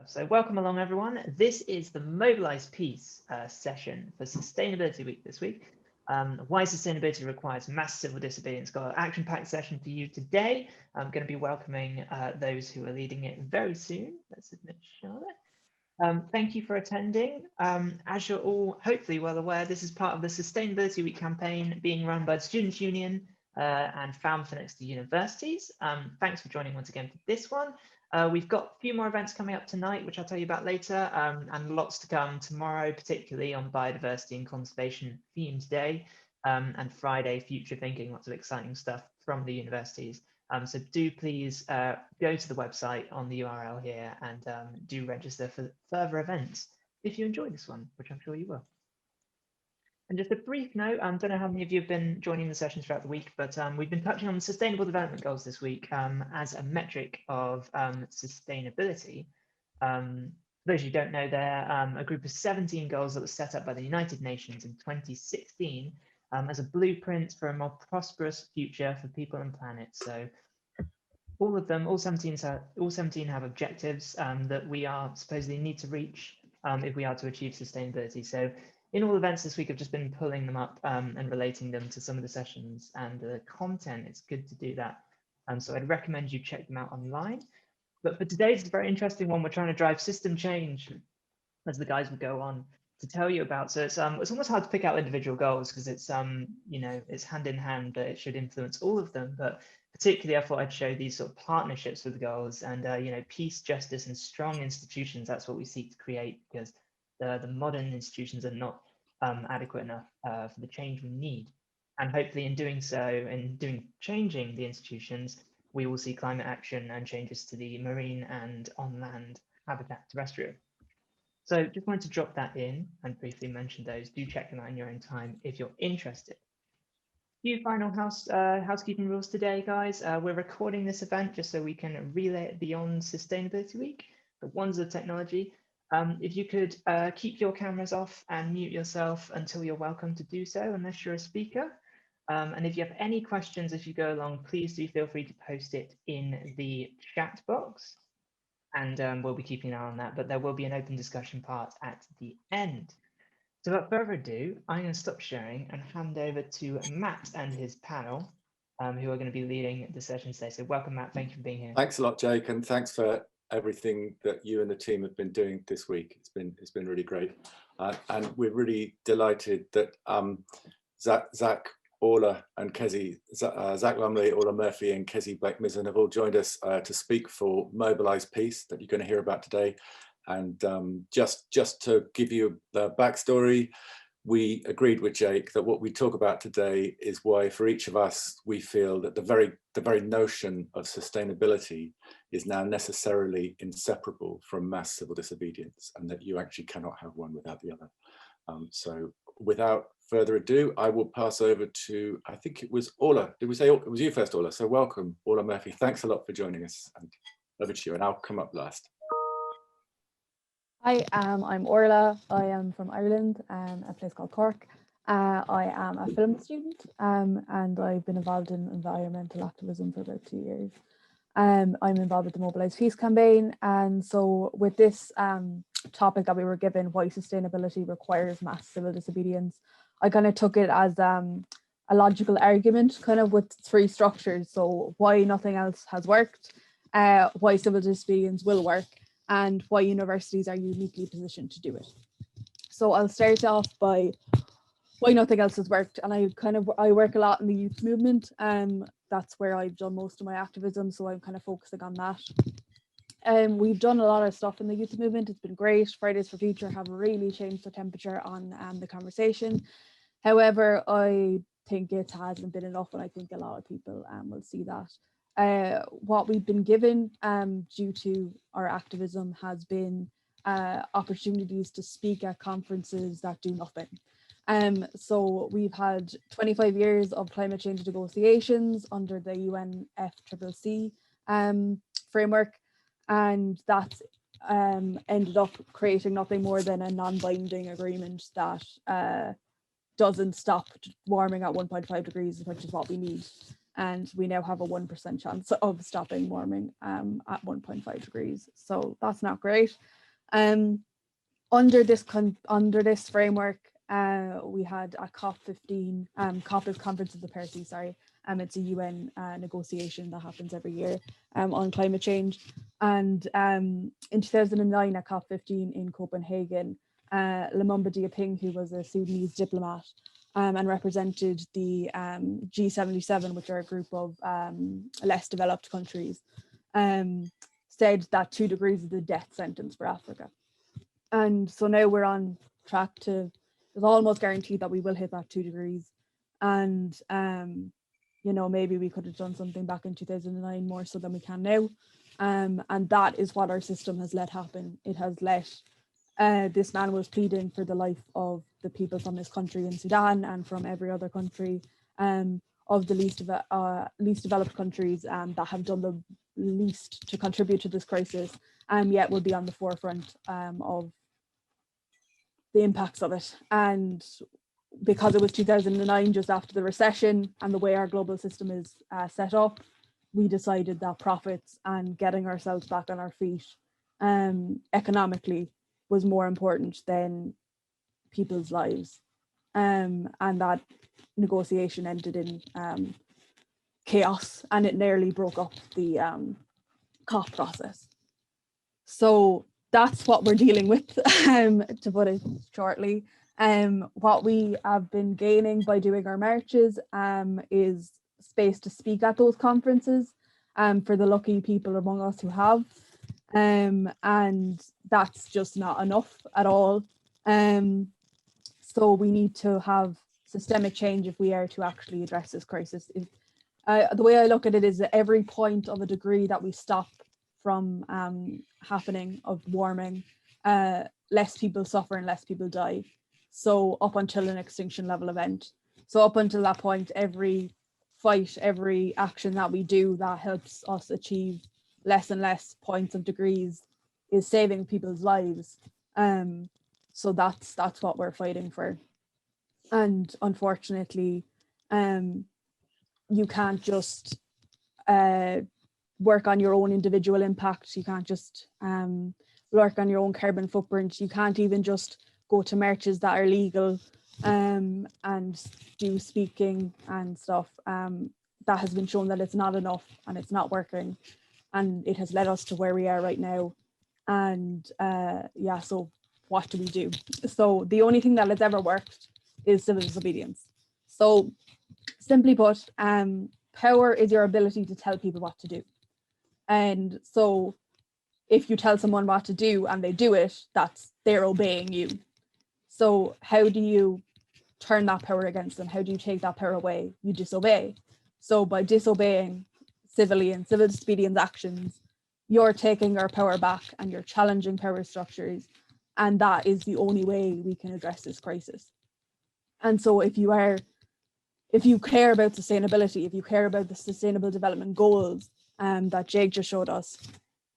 So welcome along, everyone. This is the Mobilise Peace session for Sustainability Week this week. Why sustainability requires mass civil disobedience. Got an action-packed session for you today. I'm going to be welcoming those who are leading it very soon. Let's admit Charlotte. Thank you for attending. As you're all hopefully well aware, this is part of the Sustainability Week campaign being run by the Students' Union and Falmouth universities. Thanks for joining once again for this one. We've got a few more events coming up tonight, which I'll tell you about later, and lots to come tomorrow, particularly on Biodiversity and Conservation Themes Day, and Friday, Future Thinking, lots of exciting stuff from the universities. So do please go to the website on the URL here and do register for further events if you enjoy this one, which I'm sure you will. And just a brief note, I don't know how many of you have been joining the sessions throughout the week, but we've been touching on the Sustainable Development Goals this week as a metric of sustainability. For those who don't know, they're a group of 17 goals that was set up by the United Nations in 2016 as a blueprint for a more prosperous future for people and planet. So all of them, all 17 have objectives that we are supposedly need to reach if we are to achieve sustainability. So in all events this week, I've just been pulling them up and relating them to some of the sessions and the content. It's good to do that. So I'd recommend you check them out online. But for today's very interesting one, we're trying to drive system change, as the guys will go on to tell you about. So it's almost hard to pick out individual goals because it's it's hand in hand, but it should influence all of them. But particularly, I thought I'd show these sort of partnerships with the goals and peace, justice, and strong institutions. That's what we seek to create, because the modern institutions are not adequate enough for the change we need. And hopefully in doing so, in changing the institutions, we will see climate action and changes to the marine and on-land habitat terrestrial. So just wanted to drop that in and briefly mention those. Do check them out in your own time if you're interested. A few final housekeeping rules today, guys. We're recording this event just so we can relay it beyond Sustainability Week, the wonders of technology. If you could keep your cameras off and mute yourself until you're welcome to do so, unless you're a speaker. And if you have any questions as you go along, please do feel free to post it in the chat box. And we'll be keeping an eye on that, but there will be an open discussion part at the end. So without further ado, I'm going to stop sharing and hand over to Matt and his panel, who are going to be leading the session today. So welcome, Matt. Thank you for being here. Thanks a lot, Jake, and thanks for everything that you and the team have been doing this week. It's been really great, and we're really delighted that Zach Orla and Kezzy, Zach Lumley, Orla Murphy and Kezzy Black-Mizzen have all joined us to speak for Mobilise Peace that you're going to hear about today. And just to give you the backstory, we agreed with Jake that what we talk about today is why for each of us we feel that the very notion of sustainability is now necessarily inseparable from mass civil disobedience, and that you actually cannot have one without the other. So without further ado, I will pass over to, I think it was Orla. Did we say it was you first, Orla? So welcome, Orla Murphy. Thanks a lot for joining us, and over to you, and I'll come up last. Hi, I'm Orla. I am from Ireland, a place called Cork. I am a film student and I've been involved in environmental activism for about 2 years. I'm involved with the Mobilise Peace campaign, and so with this topic that we were given, why sustainability requires mass civil disobedience, I kind of took it as a logical argument kind of with three structures. So why nothing else has worked, why civil disobedience will work, and why universities are uniquely positioned to do it. So I'll start off by why nothing else has worked. And I work a lot in the youth movement. That's where I've done most of my activism. So I'm kind of focusing on that. We've done a lot of stuff in the youth movement. It's been great. Fridays for Future have really changed the temperature on the conversation. However, I think it hasn't been enough, and I think a lot of people will see that. What we've been given due to our activism has been opportunities to speak at conferences that do nothing. So we've had 25 years of climate change negotiations under the UNFCCC framework, and that's ended up creating nothing more than a non-binding agreement that doesn't stop warming at 1.5 degrees, which is what we need. and we now have a 1% chance of stopping warming at 1.5 degrees. So that's not great. Under this framework, we had a COP15, COP is Conference of the Parties, sorry. It's a UN negotiation that happens every year on climate change. And in 2009 at COP15 in Copenhagen, Lumumba Diaping, who was a Sudanese diplomat and represented the G77, which are a group of less developed countries, said that 2 degrees is the death sentence for Africa. And so now we're on track to, it's almost guaranteed that we will hit that 2 degrees. And, you know, maybe we could have done something back in 2009 more so than we can now. And that is what our system has let happen. It has let, this man was pleading for the life of the people from his country in Sudan and from every other country of the least developed countries that have done the least to contribute to this crisis, yet will be on the forefront of the impacts of it. And because it was 2009, just after the recession, and the way our global system is set up, we decided that profits and getting ourselves back on our feet economically was more important than people's lives. And that negotiation ended in chaos, and it nearly broke up the COP process. So that's what we're dealing with, to put it shortly. What we have been gaining by doing our marches is space to speak at those conferences for the lucky people among us who have. And that's just not enough at all. So we need to have systemic change if we are to actually address this crisis. The way I look at it is that every point of a degree that we stop from happening of warming, less people suffer and less people die. So up until an extinction level event. So up until that point, every fight, every action that we do that helps us achieve less and less points of degrees is saving people's lives. So that's what we're fighting for. And unfortunately, you can't just work on your own individual impact. You can't just work on your own carbon footprint. You can't even just go to marches that are legal and do speaking and stuff. That has been shown that it's not enough and it's not working. And it has led us to where we are right now. And yeah, so what do we do? So the only thing that has ever worked is civil disobedience. So simply put, power is your ability to tell people what to do. And so if you tell someone what to do and they do it, they're obeying you. So how do you turn that power against them? How do you take that power away? You disobey. So by disobeying civilly and civil disobedience actions, you're taking our power back and you're challenging power structures. And that is the only way we can address this crisis. And so if you care about sustainability, if you care about the Sustainable Development Goals that Jake just showed us,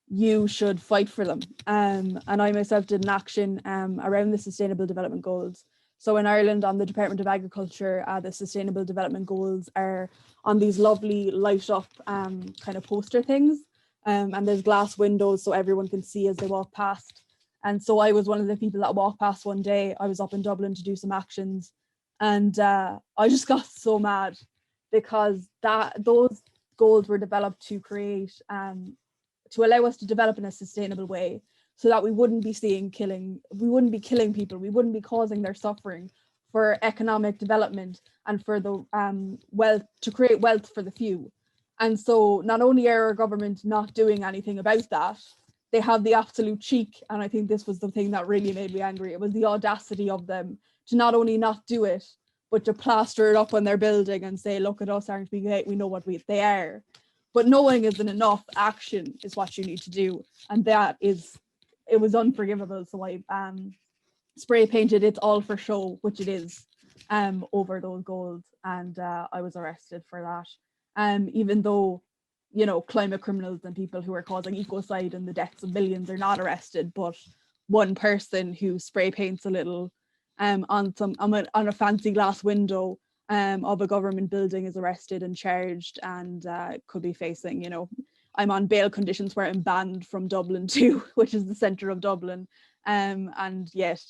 you should fight for them. And I myself did an action around the Sustainable Development Goals. So in Ireland, on the Department of Agriculture, the Sustainable Development Goals are on these lovely light up kind of poster things. And there's glass windows so everyone can see as they walk past. And so I was one of the people that walked past one day. I was up in Dublin to do some actions. And I just got so mad because those goals were developed to create, to allow us to develop in a sustainable way so that we wouldn't be killing people, we wouldn't be causing their suffering for economic development and for the wealth, to create wealth for the few. And so not only are our government not doing anything about that, they have the absolute cheek, and I think this was the thing that really made me angry. It was the audacity of them to not only not do it, but to plaster it up on their building and say, look at us, aren't we great? We know what they are. But knowing isn't enough. Action is what you need to do. And it was unforgivable. So I spray painted "It's all for show," which it is, over those goals. And I was arrested for that. Even though, you know, climate criminals and people who are causing ecocide and the deaths of millions are not arrested, but one person who spray paints a little on a fancy glass window of a government building is arrested and charged and could be facing, I'm on bail conditions where I'm banned from Dublin too, which is the centre of Dublin. And yet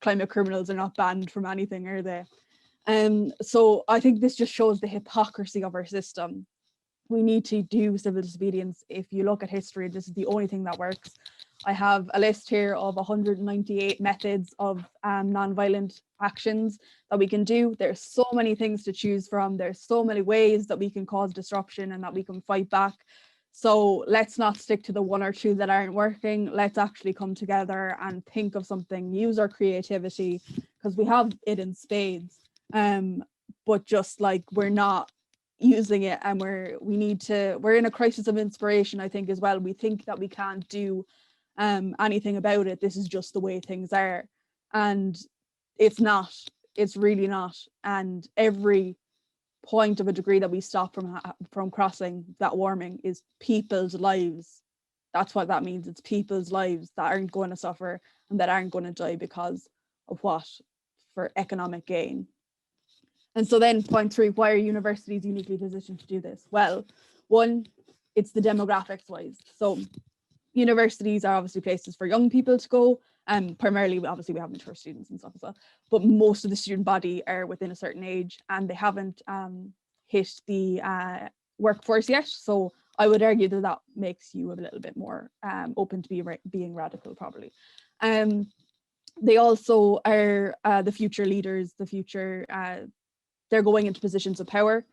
climate criminals are not banned from anything, are they? So I think this just shows the hypocrisy of our system. We need to do civil disobedience. If you look at history, this is the only thing that works. I have a list here of 198 methods of non-violent actions that we can do. There's so many things to choose from. There's so many ways that we can cause disruption and that we can fight back. So let's not stick to the one or two that aren't working. Let's actually come together and think of something, use our creativity, because we have it in spades. But just like we're not using it, and we're in a crisis of inspiration, I think, as well. We think that we can't do anything about it. This is just the way things are, and it's not. It's really not. And every point of a degree that we stop from crossing that warming is people's lives. That's what that means. It's people's lives that aren't going to suffer and that aren't going to die because of what? For economic gain. And so then point 3, why are universities uniquely positioned to do this? Well, one, it's the demographics wise. So universities are obviously places for young people to go, and primarily, obviously, we have mature students and stuff as well, but most of the student body are within a certain age and they haven't hit the workforce yet. So I would argue that that makes you a little bit more open to being radical, probably. They also are the future leaders, the future, they're going into positions of power.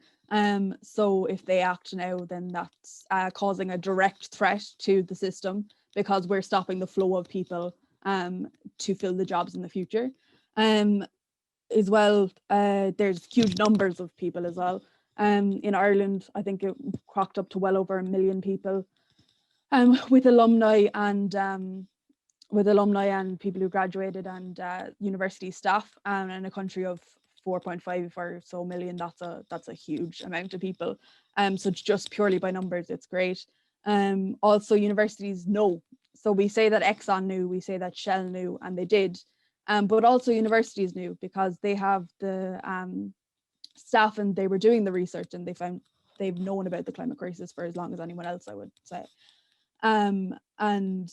So if they act now, then that's causing a direct threat to the system, because we're stopping the flow of people to fill the jobs in the future. As well, there's huge numbers of people as well. In Ireland, I think it cropped up to well over 1 million people with alumni and people who graduated and university staff, and in a country of 4.5 or so million, that's a huge amount of people. So just purely by numbers, it's great. Also, universities know. So we say that Exxon knew, we say that Shell knew, and they did. But also universities knew, because they have the staff and they were doing the research, and they've known about the climate crisis for as long as anyone else, I would say. And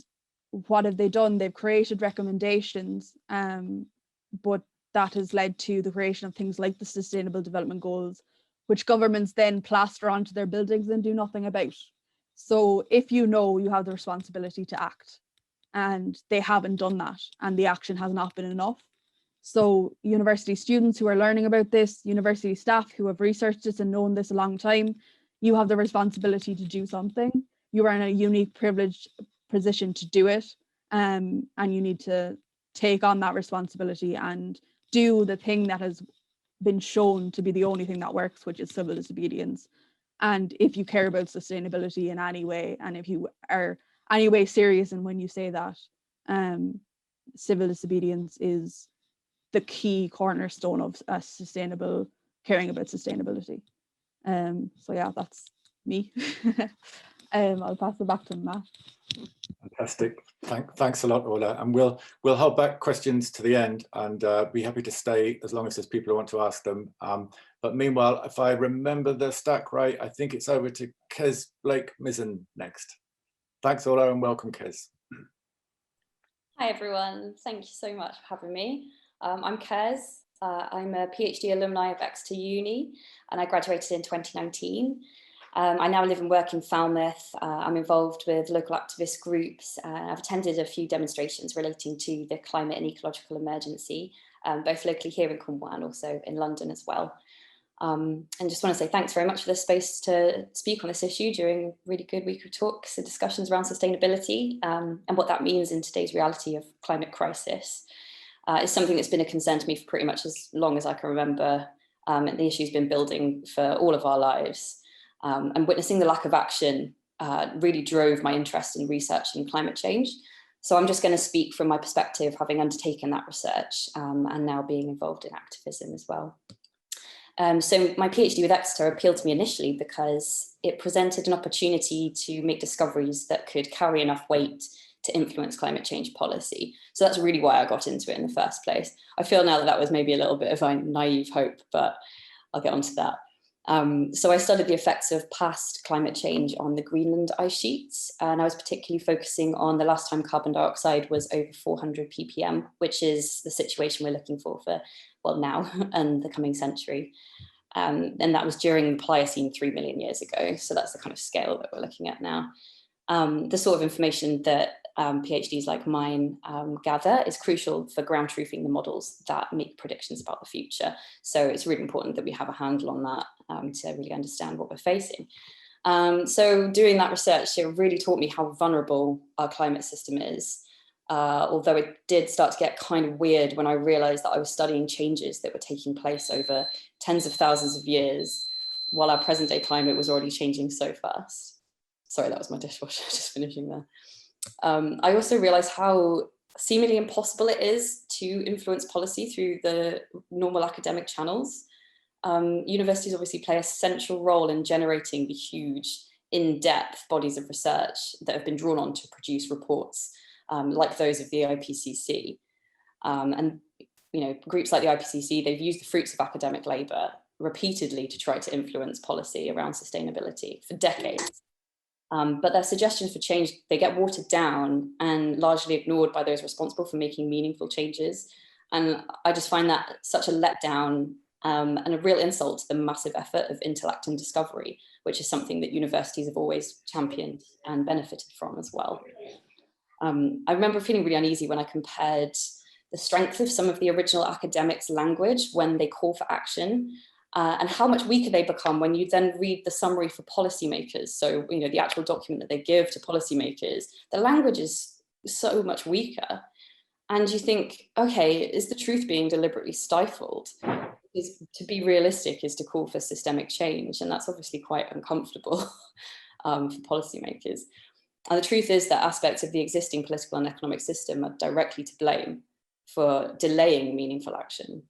what have they done? They've created recommendations, but that has led to the creation of things like the Sustainable Development Goals, which governments then plaster onto their buildings and do nothing about. So if you know, you have the responsibility to act, and they haven't done that, and the action has not been enough. So university students who are learning about this, university staff who have researched this and known this a long time, you have the responsibility to do something. You are in a unique privileged position to do it, and you need to take on that responsibility and do the thing that has been shown to be the only thing that works, which is civil disobedience. And if you care about sustainability in any way, and if you are any way serious, and when you say that, civil disobedience is the key cornerstone of a sustainable, caring about sustainability. So yeah, that's me. I'll pass it back to Matt. Fantastic. Thanks a lot, Orla. And we'll hold back questions to the end, and be happy to stay as long as there's people who want to ask them. But meanwhile, if I remember the stack right, I think it's over to Kes Blake-Mizzen next. Thanks, Orla, and welcome, Kes. Hi, everyone. Thank you so much for having me. I'm Kes. I'm a PhD alumni of Exeter Uni, and I graduated in 2019. I now live and work in Falmouth. I'm involved with local activist groups. I've attended a few demonstrations relating to the climate and ecological emergency, both locally here in Cornwall and also in London as well. And just want to say thanks very much for the space to speak on this issue during a really good week of talks and discussions around sustainability, and what that means in today's reality of climate crisis. It's something that's been a concern to me for pretty much as long as I can remember, and the issue's been building for all of our lives. And witnessing the lack of action really drove my interest in research and climate change. So I'm just going to speak from my perspective, having undertaken that research and now being involved in activism as well. So my PhD with Exeter appealed to me initially because it presented an opportunity to make discoveries that could carry enough weight to influence climate change policy. So that's really why I got into it in the first place. I feel now that that was maybe a little bit of a naive hope, but I'll get onto that. So I studied the effects of past climate change on the Greenland ice sheets, and I was particularly focusing on the last time carbon dioxide was over 400 ppm, which is the situation we're looking for, well, now and the coming century. And that was during the Pliocene 3 million years ago. So that's the kind of scale that we're looking at now. The sort of information that PhDs like mine gather is crucial for ground truthing the models that make predictions about the future. So it's really important that we have a handle on that to really understand what we're facing. So doing that research, it really taught me how vulnerable our climate system is. Although it did start to get kind of weird when I realized that I was studying changes that were taking place over tens of thousands of years, while our present day climate was already changing so fast. Sorry, that was my dishwasher just finishing there. I also realized how seemingly impossible it is to influence policy through the normal academic channels. Universities obviously play a central role in generating the huge, in-depth bodies of research that have been drawn on to produce reports like those of the IPCC. And groups like the IPCC, they've used the fruits of academic labor repeatedly to try to influence policy around sustainability for decades. But their suggestions for change, they get watered down and largely ignored by those responsible for making meaningful changes. And I just find that such a letdown and a real insult to the massive effort of intellect and discovery, which is something that universities have always championed and benefited from as well. I remember feeling really uneasy when I compared the strength of some of the original academics' language when they call for action, and how much weaker they become when you then read the summary for policymakers. So, the actual document that they give to policymakers, the language is so much weaker. And you think, okay, is the truth being deliberately stifled? Because to be realistic is to call for systemic change. And that's obviously quite uncomfortable for policymakers. And the truth is that aspects of the existing political and economic system are directly to blame for delaying meaningful action.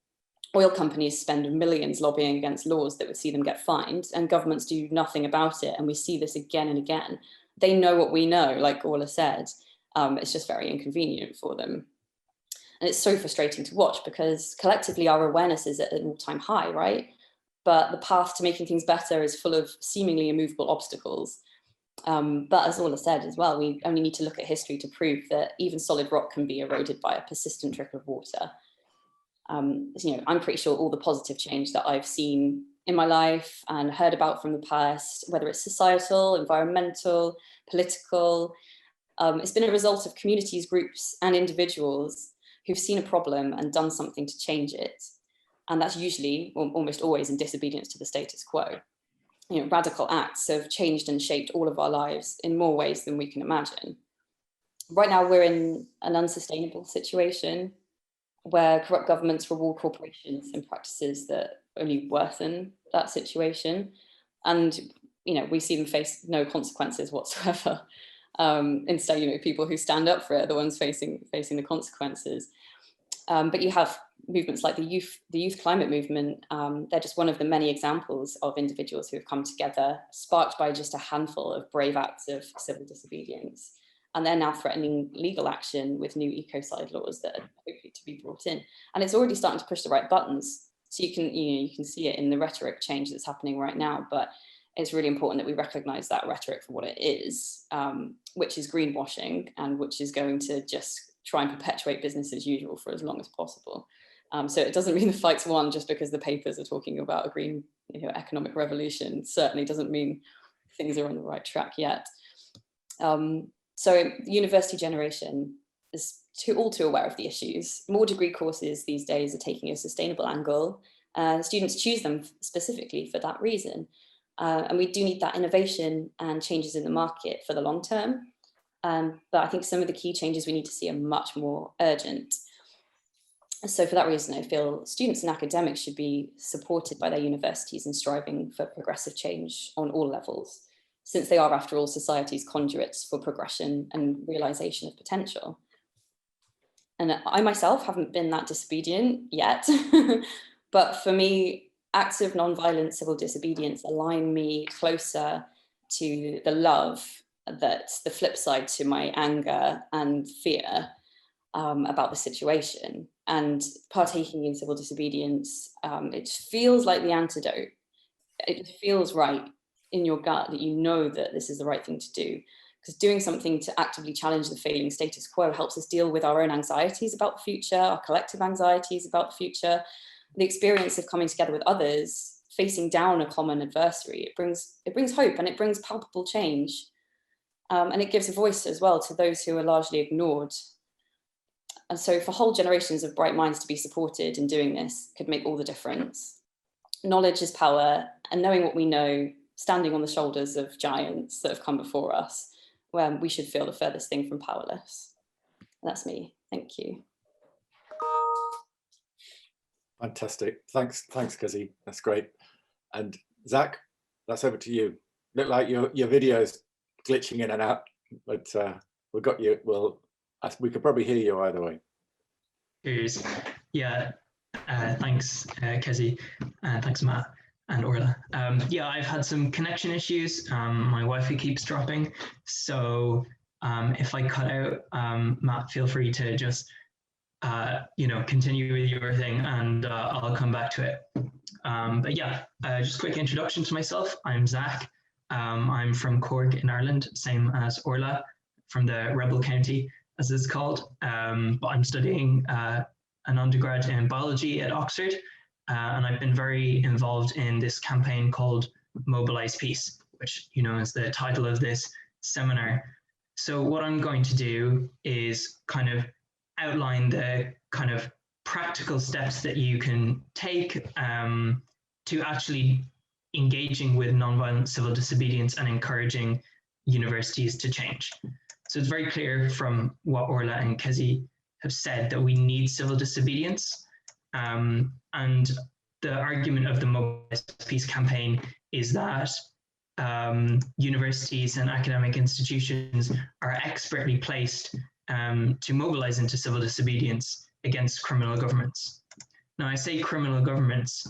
Oil companies spend millions lobbying against laws that would see them get fined, and governments do nothing about it. And we see this again and again. They know what we know, like Orla said. It's just very inconvenient for them. And it's so frustrating to watch because collectively our awareness is at an all-time high, right? But the path to making things better is full of seemingly immovable obstacles. But as Orla said as well, we only need to look at history to prove that even solid rock can be eroded by a persistent trickle of water. I'm pretty sure all the positive change that I've seen in my life and heard about from the past, whether it's societal, environmental, political, it's been a result of communities, groups, and individuals who've seen a problem and done something to change it. And that's usually, or almost always, in disobedience to the status quo. Radical acts have changed and shaped all of our lives in more ways than we can imagine. Right now, we're in an unsustainable situation where corrupt governments reward corporations in practices that only worsen that situation. And, we see them face no consequences whatsoever. Instead, people who stand up for it are the ones facing the consequences. But you have movements like the youth climate movement. They're just one of the many examples of individuals who have come together, sparked by just a handful of brave acts of civil disobedience. And they're now threatening legal action with new ecocide laws that are hopefully to be brought in. And it's already starting to push the right buttons. So you can see it in the rhetoric change that's happening right now. But it's really important that we recognize that rhetoric for what it is, which is greenwashing and which is going to just try and perpetuate business as usual for as long as possible. So it doesn't mean the fight's won just because the papers are talking about a green economic revolution. It certainly doesn't mean things are on the right track yet. So the university generation is all too aware of the issues. More degree courses these days are taking a sustainable angle. Students choose them specifically for that reason. And we do need that innovation and changes in the market for the long term. But I think some of the key changes we need to see are much more urgent. So for that reason, I feel students and academics should be supported by their universities in striving for progressive change on all levels, since they are, after all, society's conduits for progression and realization of potential. And I myself haven't been that disobedient yet, but for me, acts of nonviolent civil disobedience align me closer to the love that's the flip side to my anger and fear about the situation. And partaking in civil disobedience, it feels like the antidote. It just feels right in your gut that you know that this is the right thing to do. Because doing something to actively challenge the failing status quo helps us deal with our own anxieties about the future, our collective anxieties about the future, the experience of coming together with others, facing down a common adversary. It brings hope and it brings palpable change. And it gives a voice as well to those who are largely ignored. And so for whole generations of bright minds to be supported in doing this could make all the difference. Knowledge is power, and knowing what we know, standing on the shoulders of giants that have come before us, where we should feel the furthest thing from powerless. That's me. Thank you. Fantastic. Thanks, Kizzy. That's great. And Zach, that's over to you. Look like your video's glitching in and out, but we've got you. Well, we could probably hear you either way. Cheers. Yeah, thanks, Kizzy, and thanks, Matt and Orla. Yeah, I've had some connection issues. My Wi-Fi keeps dropping, so if I cut out, Matt, feel free to just continue with your thing, and I'll come back to it. But yeah, just a quick introduction to myself. I'm Zach. I'm from Cork in Ireland, same as Orla, from the rebel county, as it's called. But I'm studying an undergrad in biology at Oxford, and I've been very involved in this campaign called Mobilise Peace, which is the title of this seminar. So what I'm going to do is kind of outline the kind of practical steps that you can take to actually engaging with nonviolent civil disobedience and encouraging universities to change. So it's very clear from what Orla and Kizzy have said that we need civil disobedience. And the argument of the Mobilise Peace campaign is that universities and academic institutions are expertly placed to mobilize into civil disobedience against criminal governments. Now, I say criminal governments,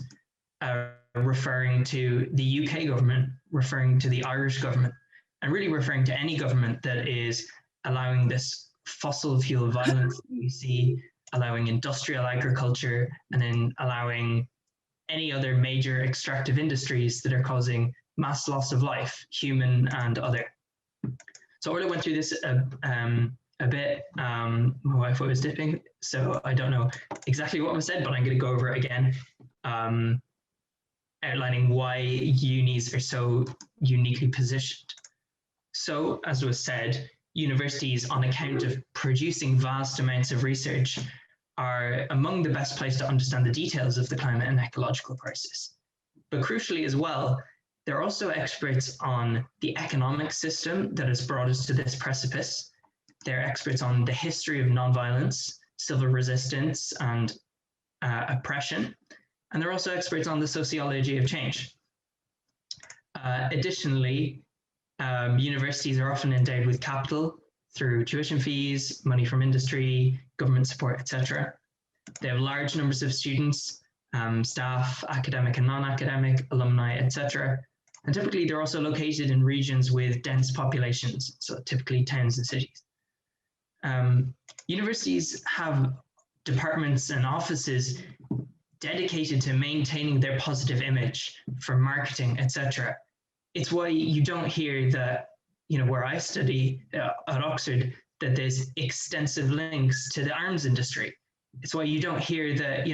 referring to the UK government, referring to the Irish government, and really referring to any government that is allowing this fossil fuel violence that we see, allowing industrial agriculture, and then allowing any other major extractive industries that are causing mass loss of life, human and other. So I already went through this a bit. My Wi-Fi was dipping, so I don't know exactly what was said, but I'm going to go over it again, outlining why unis are so uniquely positioned. So, as was said, universities, on account of producing vast amounts of research, are among the best placed to understand the details of the climate and ecological crisis. But crucially as well, they're also experts on the economic system that has brought us to this precipice. They're experts on the history of nonviolence, civil resistance, and oppression. And they're also experts on the sociology of change. Additionally, universities are often endowed with capital through tuition fees, money from industry, government support, etc. They have large numbers of students, staff, academic and non-academic, alumni, etc. And typically they're also located in regions with dense populations, so typically towns and cities. Universities have departments and offices dedicated to maintaining their positive image for marketing, etc. It's why you don't hear that, where I study at Oxford, that there's extensive links to the arms industry. It's why you don't hear that,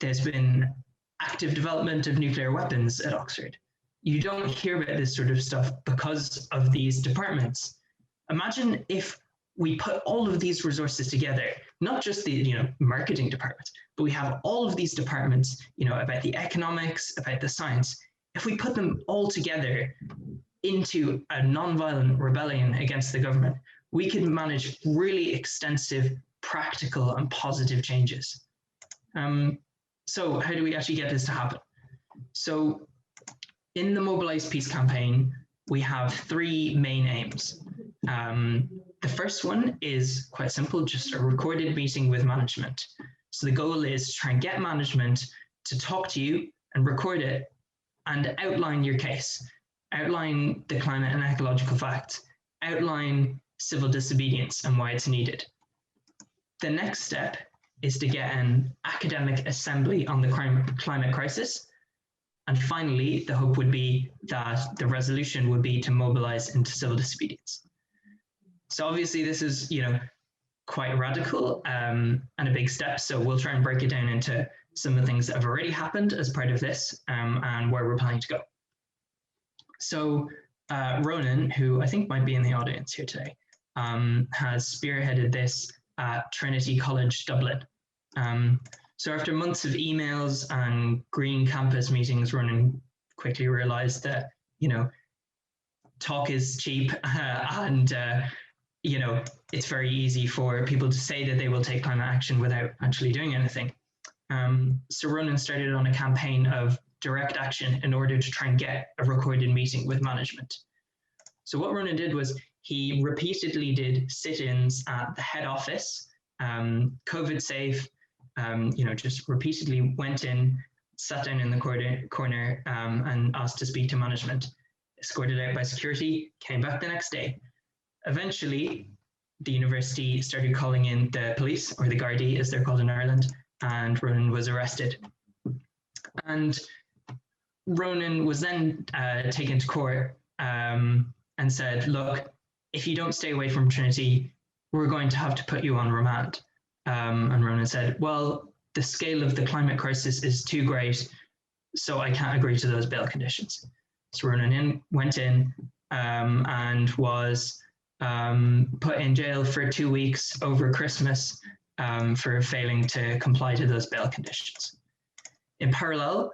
there's been active development of nuclear weapons at Oxford. You don't hear about this sort of stuff because of these departments. Imagine if we put all of these resources together, not just the marketing department, but we have all of these departments, about the economics, about the science. If we put them all together into a nonviolent rebellion against the government, we can manage really extensive, practical and positive changes. So how do we actually get this to happen? So in the Mobilise Peace campaign, we have three main aims. The first one is quite simple, just a recorded meeting with management. So the goal is to try and get management to talk to you and record it and outline your case, outline the climate and ecological facts, outline civil disobedience and why it's needed. The next step is to get an academic assembly on the climate crisis. And finally, the hope would be that the resolution would be to mobilize into civil disobedience. So obviously this is, quite radical and a big step. So we'll try and break it down into some of the things that have already happened as part of this and where we're planning to go. So Ronan, who I think might be in the audience here today, has spearheaded this at Trinity College, Dublin. So after months of emails and green campus meetings, Ronan quickly realized that, talk is cheap and, it's very easy for people to say that they will take climate action without actually doing anything. So Ronan started on a campaign of direct action in order to try and get a recorded meeting with management. So what Ronan did was he repeatedly did sit-ins at the head office, COVID safe, just repeatedly went in, sat down in the corner and asked to speak to management, escorted out by security, came back the next day. Eventually, the university started calling in the police, or the Gardaí as they're called in Ireland, and Ronan was arrested. And Ronan was then taken to court and said, look, if you don't stay away from Trinity, we're going to have to put you on remand. And Ronan said, well, the scale of the climate crisis is too great, so I can't agree to those bail conditions. So Ronan went in and was put in jail for 2 weeks over Christmas for failing to comply to those bail conditions. In parallel,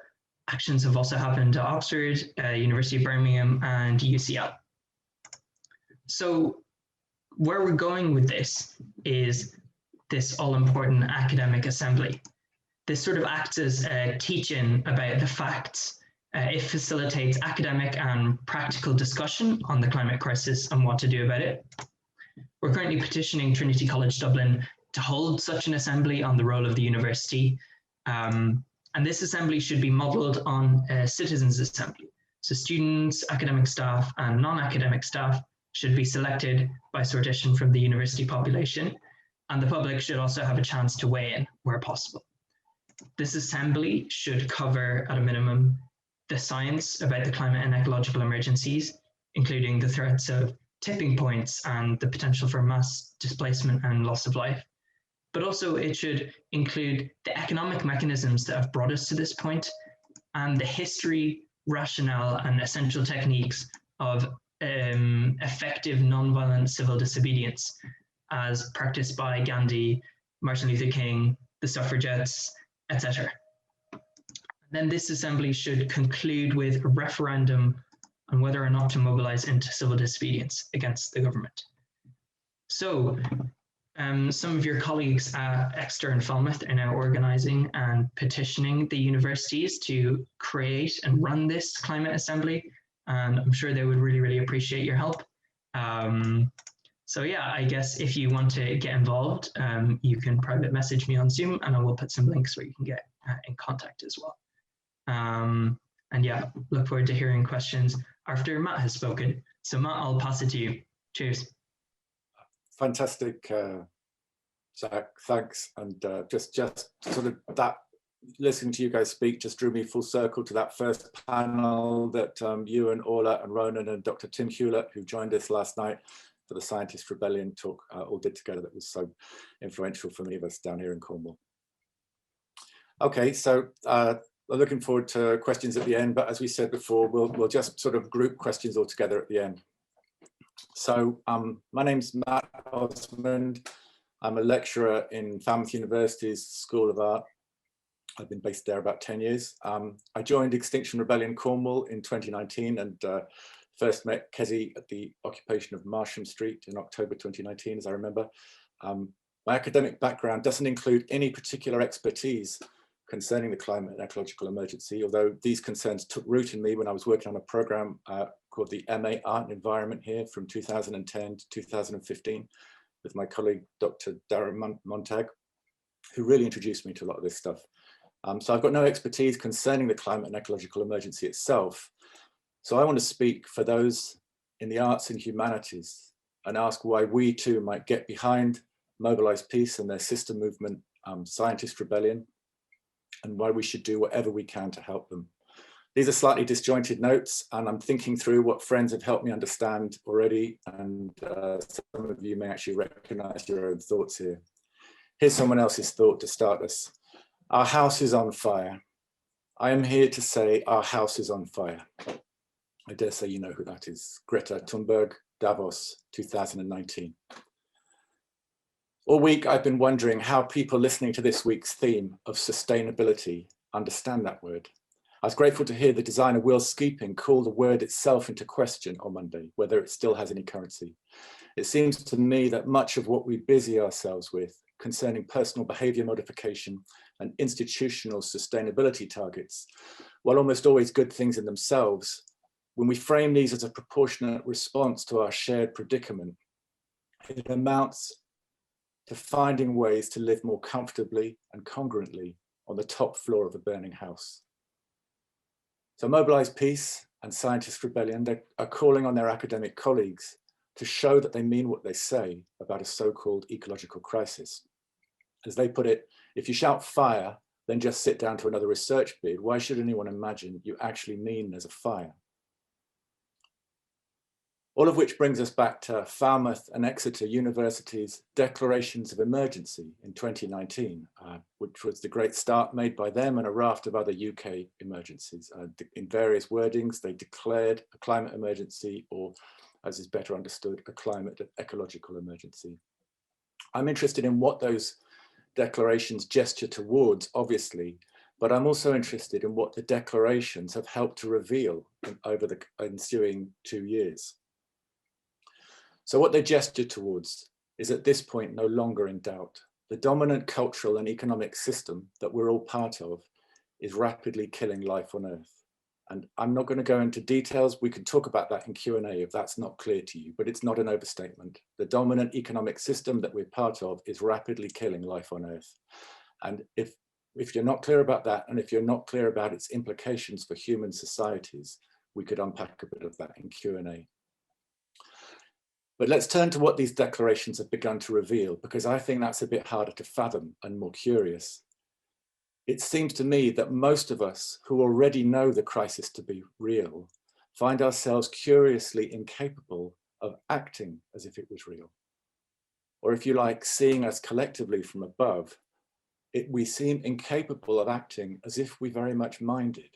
actions have also happened at Oxford, University of Birmingham, and UCL. So where we're going with this is this all-important academic assembly. This sort of acts as a teach-in about the facts. It facilitates academic and practical discussion on the climate crisis and what to do about it. We're currently petitioning Trinity College Dublin to hold such an assembly on the role of the university. And this assembly should be modelled on a citizens' assembly. So students, academic staff, and non-academic staff should be selected by sortition from the university population, and the public should also have a chance to weigh in where possible. This assembly should cover, at a minimum, the science about the climate and ecological emergencies, including the threats of tipping points and the potential for mass displacement and loss of life. But also it should include the economic mechanisms that have brought us to this point and the history, rationale, and essential techniques of effective non-violent civil disobedience as practiced by Gandhi, Martin Luther King, the suffragettes, etc. Then this assembly should conclude with a referendum on whether or not to mobilize into civil disobedience against the government. So some of your colleagues at Exeter and Falmouth are now organizing and petitioning the universities to create and run this climate assembly. And I'm sure they would really, really appreciate your help. So yeah, I guess if you want to get involved, you can private message me on Zoom and I will put some links where you can get in contact as well. And yeah, look forward to hearing questions after Matt has spoken. So Matt, I'll pass it to you. Cheers. Fantastic, Zach, thanks. And just sort of that, listening to you guys speak just drew me full circle to that first panel that you and Orla and Ronan and Dr. Tim Hewlett, who joined us last night for the Scientist Rebellion talk, all did together. That was so influential for many of us down here in Cornwall. Okay, so I'm looking forward to questions at the end, but as we said before, we'll just sort of group questions all together at the end. So my name's Matt Osmond. I'm a lecturer in Falmouth University's School of Art. I've been based there about 10 years. I joined Extinction Rebellion Cornwall in 2019 and first met Kezi at the occupation of Marsham Street in October 2019, as I remember. My academic background doesn't include any particular expertise concerning the climate and ecological emergency, although these concerns took root in me when I was working on a program called the MA Art and Environment here from 2010 to 2015 with my colleague, Dr. Darren Montag, who really introduced me to a lot of this stuff. So I've got no expertise concerning the climate and ecological emergency itself. So I want to speak for those in the arts and humanities and ask why we too might get behind Mobilise Peace and their sister movement, scientist rebellion, and why we should do whatever we can to help them. These are slightly disjointed notes, and I'm thinking through what friends have helped me understand already, and some of you may actually recognize your own thoughts here. Here's someone else's thought to start us. Our house is on fire. I am here to say our house is on fire. I dare say you know who that is. Greta Thunberg, Davos, 2019. All week I've been wondering how people listening to this week's theme of sustainability understand that word. I was grateful to hear the designer Will Skeeping call the word itself into question on Monday, whether it still has any currency. It seems to me that much of what we busy ourselves with concerning personal behavior modification and institutional sustainability targets, while almost always good things in themselves, when we frame these as a proportionate response to our shared predicament, it amounts to finding ways to live more comfortably and congruently on the top floor of a burning house. So Mobilise Peace and Scientist Rebellion, they are calling on their academic colleagues to show that they mean what they say about a so-called ecological crisis. As they put it, if you shout fire, then just sit down to another research bid, why should anyone imagine you actually mean there's a fire? All of which brings us back to Falmouth and Exeter University's declarations of emergency in 2019, which was the great start made by them and a raft of other UK emergencies. In various wordings, they declared a climate emergency, or as is better understood, a climate ecological emergency. I'm interested in what those declarations gesture towards, obviously, but I'm also interested in what the declarations have helped to reveal over the ensuing 2 years. So what they gesture towards is at this point no longer in doubt. The dominant cultural and economic system that we're all part of is rapidly killing life on Earth. And I'm not going to go into details. We can talk about that in Q&A if that's not clear to you, but it's not an overstatement. The dominant economic system that we're part of is rapidly killing life on Earth. And if you're not clear about that, and if you're not clear about its implications for human societies, we could unpack a bit of that in Q&A. But let's turn to what these declarations have begun to reveal, because I think that's a bit harder to fathom and more curious. It seems to me that most of us who already know the crisis to be real find ourselves curiously incapable of acting as if it was real. Or if you like, seeing us collectively from above, we seem incapable of acting as if we very much minded.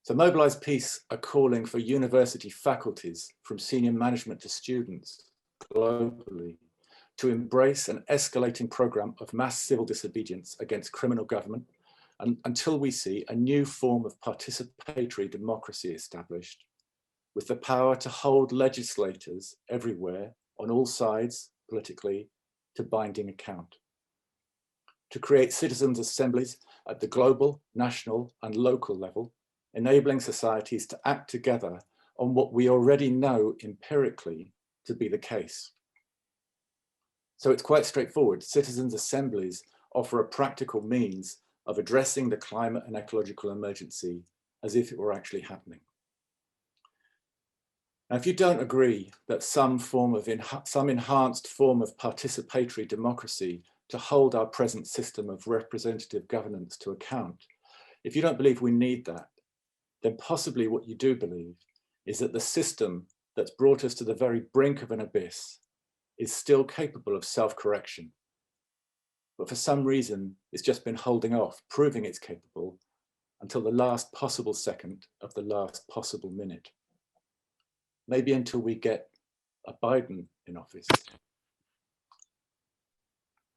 So Mobilise Peace are calling for university faculties, from senior management to students globally, to embrace an escalating program of mass civil disobedience against criminal government, and until we see a new form of participatory democracy established, with the power to hold legislators everywhere, on all sides politically, to binding account. To create citizens' assemblies at the global, national, and local level, enabling societies to act together on what we already know empirically to be the case. So it's quite straightforward. Citizens' assemblies offer a practical means of addressing the climate and ecological emergency as if it were actually happening. Now, if you don't agree that some enhanced form of participatory democracy to hold our present system of representative governance to account, if you don't believe we need that, then possibly what you do believe is that the system that's brought us to the very brink of an abyss is still capable of self-correction. But for some reason, it's just been holding off, proving it's capable until the last possible second of the last possible minute. Maybe until we get a Biden in office.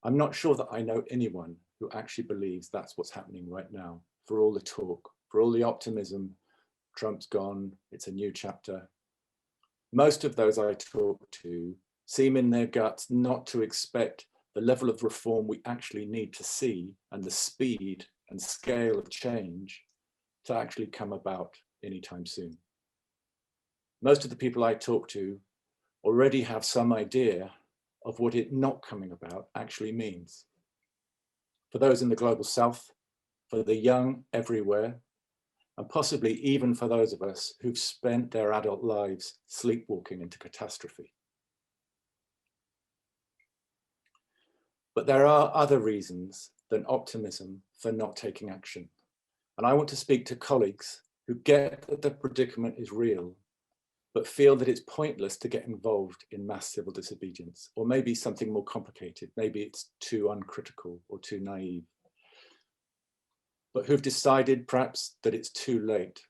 I'm not sure that I know anyone who actually believes that's what's happening right now, for all the talk, for all the optimism, Trump's gone, it's a new chapter. Most of those I talk to seem in their guts not to expect the level of reform we actually need to see and the speed and scale of change to actually come about anytime soon. Most of the people I talk to already have some idea of what it not coming about actually means. For those in the global south, for the young everywhere, and possibly even for those of us who've spent their adult lives sleepwalking into catastrophe. But there are other reasons than optimism for not taking action. And I want to speak to colleagues who get that the predicament is real, but feel that it's pointless to get involved in mass civil disobedience, or maybe something more complicated. Maybe it's too uncritical or too naive, but who've decided perhaps that it's too late.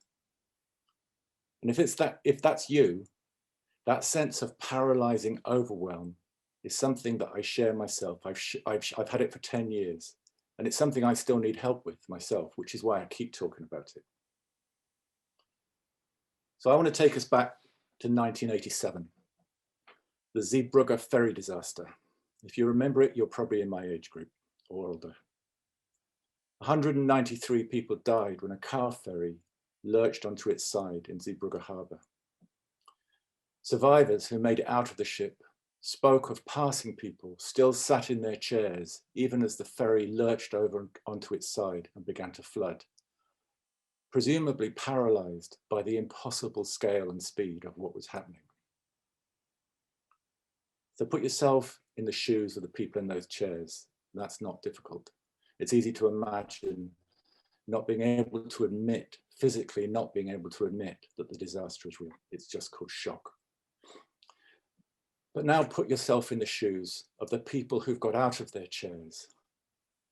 And if that's you, that sense of paralyzing overwhelm is something that I share myself. I've had it for 10 years, and it's something I still need help with myself, which is why I keep talking about it. So I want to take us back to 1987, the Zeebrugge ferry disaster. If you remember it, you're probably in my age group or older. 193 people died when a car ferry lurched onto its side in Zeebrugge harbour. Survivors who made it out of the ship spoke of passing people still sat in their chairs, even as the ferry lurched over onto its side and began to flood, presumably paralysed by the impossible scale and speed of what was happening. So put yourself in the shoes of the people in those chairs. That's not difficult. It's easy to imagine not being able to admit, physically not being able to admit that the disaster is real. It's just called shock. But now put yourself in the shoes of the people who've got out of their chairs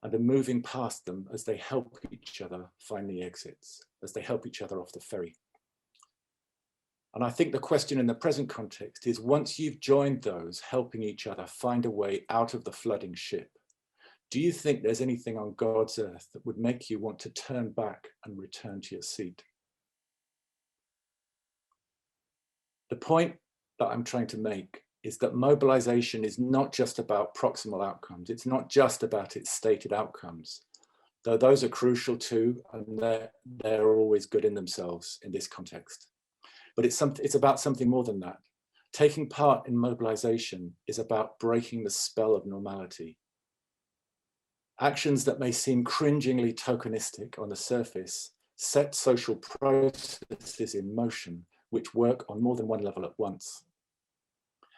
and are moving past them as they help each other find the exits, as they help each other off the ferry. And I think the question in the present context is, once you've joined those helping each other find a way out of the flooding ship, do you think there's anything on God's earth that would make you want to turn back and return to your seat? The point that I'm trying to make is that mobilization is not just about proximal outcomes. It's not just about its stated outcomes, though those are crucial too, and they're always good in themselves in this context. But it's about something more than that. Taking part in mobilization is about breaking the spell of normality. Actions that may seem cringingly tokenistic on the surface set social processes in motion which work on more than one level at once.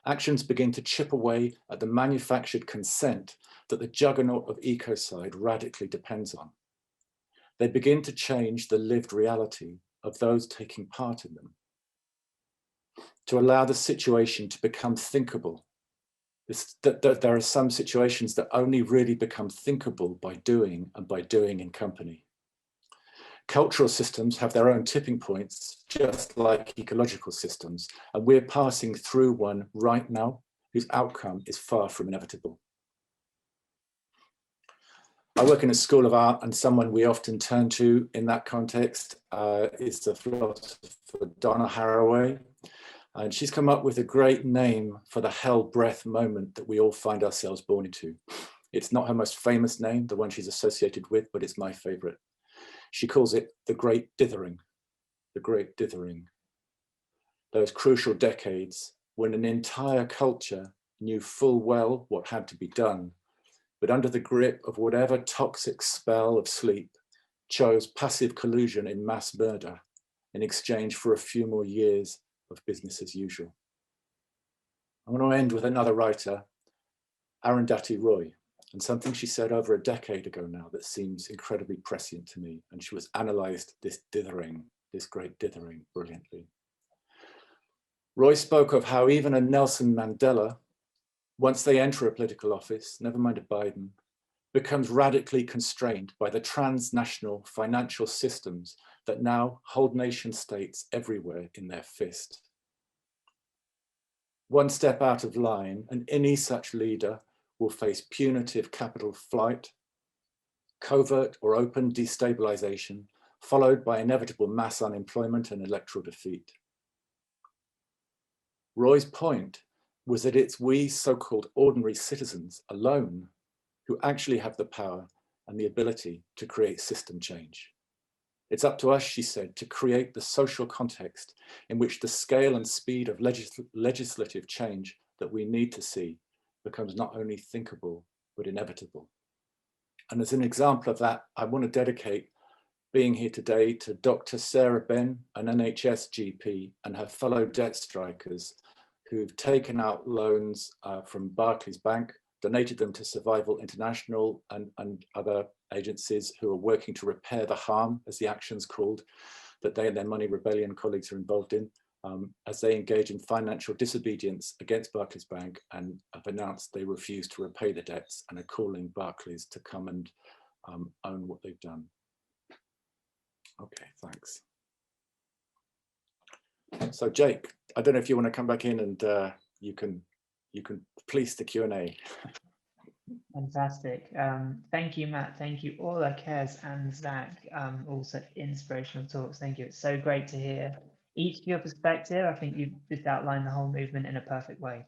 Actions begin to chip away at the manufactured consent that the juggernaut of ecocide radically depends on. They begin to change the lived reality of those taking part in them, to allow the situation to become thinkable. There are some situations that only really become thinkable by doing, and by doing in company. Cultural systems have their own tipping points, just like ecological systems, and we're passing through one right now whose outcome is far from inevitable. I work in a school of art, and someone we often turn to in that context is the philosopher Donna Haraway. And she's come up with a great name for the hell breath moment that we all find ourselves born into. It's not her most famous name, the one she's associated with, but it's my favorite. She calls it the great dithering, the great dithering. Those crucial decades when an entire culture knew full well what had to be done, but under the grip of whatever toxic spell of sleep, chose passive collusion in mass murder in exchange for a few more years of business as usual. I want to end with another writer, Arundhati Roy, and something she said over a decade ago now that seems incredibly prescient to me, and she was analysed this dithering, this great dithering, brilliantly. Roy spoke of how even a Nelson Mandela, once they enter a political office, never mind a Biden, becomes radically constrained by the transnational financial systems that now hold nation states everywhere in their fist. One step out of line, and any such leader will face punitive capital flight, covert or open destabilization, followed by inevitable mass unemployment and electoral defeat. Roy's point was that it's we so-called ordinary citizens alone who actually have the power and the ability to create system change. It's up to us, she said, to create the social context in which the scale and speed of legislative change that we need to see becomes not only thinkable, but inevitable. And as an example of that, I want to dedicate being here today to Dr. Sarah Ben, an NHS GP, and her fellow debt strikers who've taken out loans from Barclays Bank, donated them to Survival International and other agencies who are working to repair the harm, as the action's called, that they and their Money Rebellion colleagues are involved in, as they engage in financial disobedience against Barclays Bank and have announced they refuse to repay the debts and are calling Barclays to come and own what they've done. Okay, thanks. So Jake, I don't know if you want to come back in and you can police the Q&A. Fantastic. Thank you, Matt. Thank you, Orla, Kez, and Zach. Also inspirational talks. Thank you. It's so great to hear each of your perspective. I think you've just outlined the whole movement in a perfect way.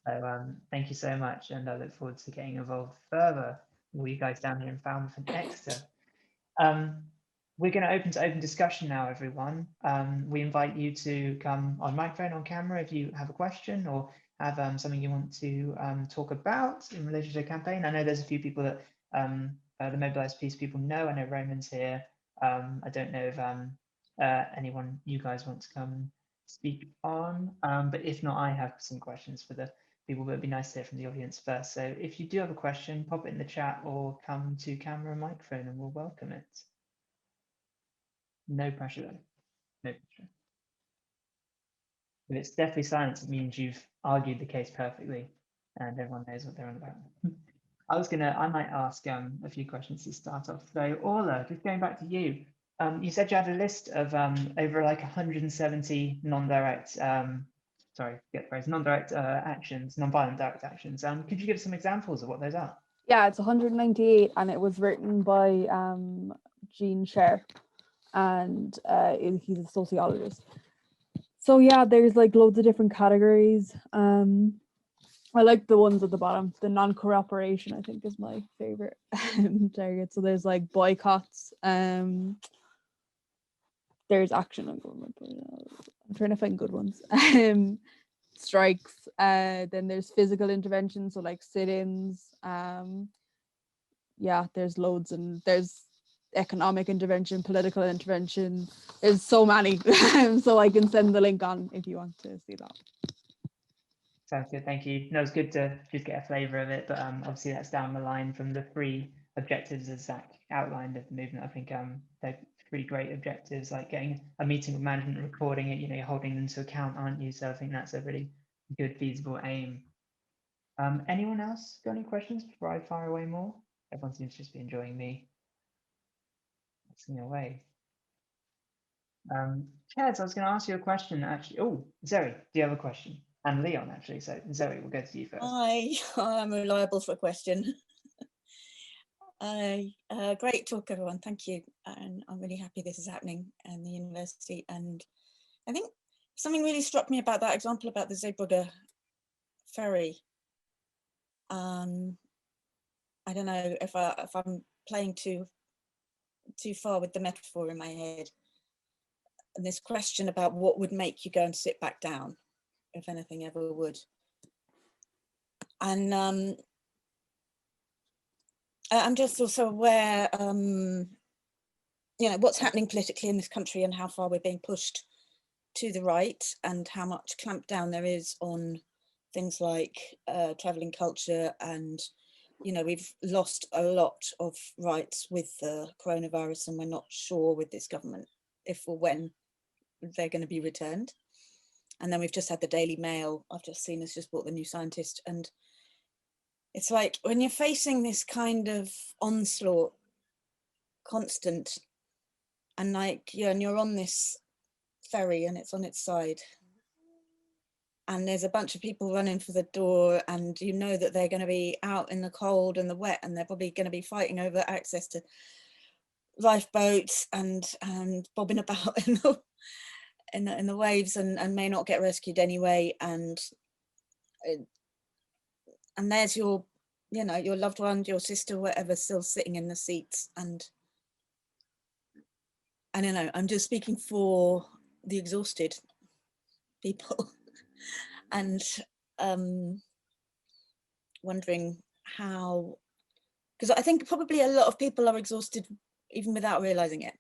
So thank you so much, and I look forward to getting involved further with you guys down here in Falmouth and Exeter. We're going to open to open discussion now, everyone. We invite you to come on microphone, on camera, if you have a question or have something you want to talk about in relation to the campaign. I know there's a few people that the Mobilise Peace people know. I know Roman's here. I don't know if anyone you guys want to come and speak on, but if not, I have some questions for the people, but it'd be nice to hear from the audience first. So if you do have a question, pop it in the chat or come to camera and microphone and we'll welcome it. No pressure though, no pressure. If it's definitely silence, it means you've argued the case perfectly and everyone knows what they're on about. I might ask a few questions to start off. So Orla, just going back to you, you said you had a list of over like 170 non-direct, non-direct actions, non-violent direct actions. Could you give some examples of what those are? Yeah, it's 198 and it was written by Jean Sher, and he's a sociologist. So yeah, there's like loads of different categories. I like the ones at the bottom. The non-cooperation, I think, is my favorite target. So there's like boycotts. There's action on government. I'm trying to find good ones. Strikes. Then there's physical intervention, so like sit-ins. Yeah, there's loads, and there's economic intervention, political intervention. There's so many. So I can send the link on if you want to see that. Sounds good, thank you. No, it's good to just get a flavour of it, but obviously that's down the line from the 3 objectives as Zach outlined of the movement. I think they're 3 great objectives, like getting a meeting with management, recording it, you're holding them to account, aren't you? So I think that's a really good, feasible aim. Anyone else got any questions before I fire away more? Everyone seems to just be enjoying me asking away. Chaz, I was going to ask you a question actually. Oh, Zoe, do you have a question? And Leon, actually. So Zoe, we'll go to you first. Hi, I'm reliable for a question. Great talk, everyone. Thank you. And I'm really happy this is happening in the university. And I think something really struck me about that example about the Zeebrugge ferry. I don't know if I'm playing too far with the metaphor in my head. And this question about what would make you go and sit back down, if anything ever would. And I'm just also aware, what's happening politically in this country and how far we're being pushed to the right and how much clampdown there is on things like travelling culture. And, we've lost a lot of rights with the coronavirus, and we're not sure with this government if or when they're going to be returned. And then we've just had the Daily Mail, I've just seen, has just bought the New Scientist. And it's like, when you're facing this kind of onslaught, constant, and and you're on this ferry and it's on its side, and there's a bunch of people running for the door, and that they're going to be out in the cold and the wet, and they're probably going to be fighting over access to lifeboats and bobbing about in the waves and may not get rescued anyway. And there's your loved one, your sister, whatever, still sitting in the seats. And I don't know, I'm just speaking for the exhausted people and wondering how, because I think probably a lot of people are exhausted even without realizing it.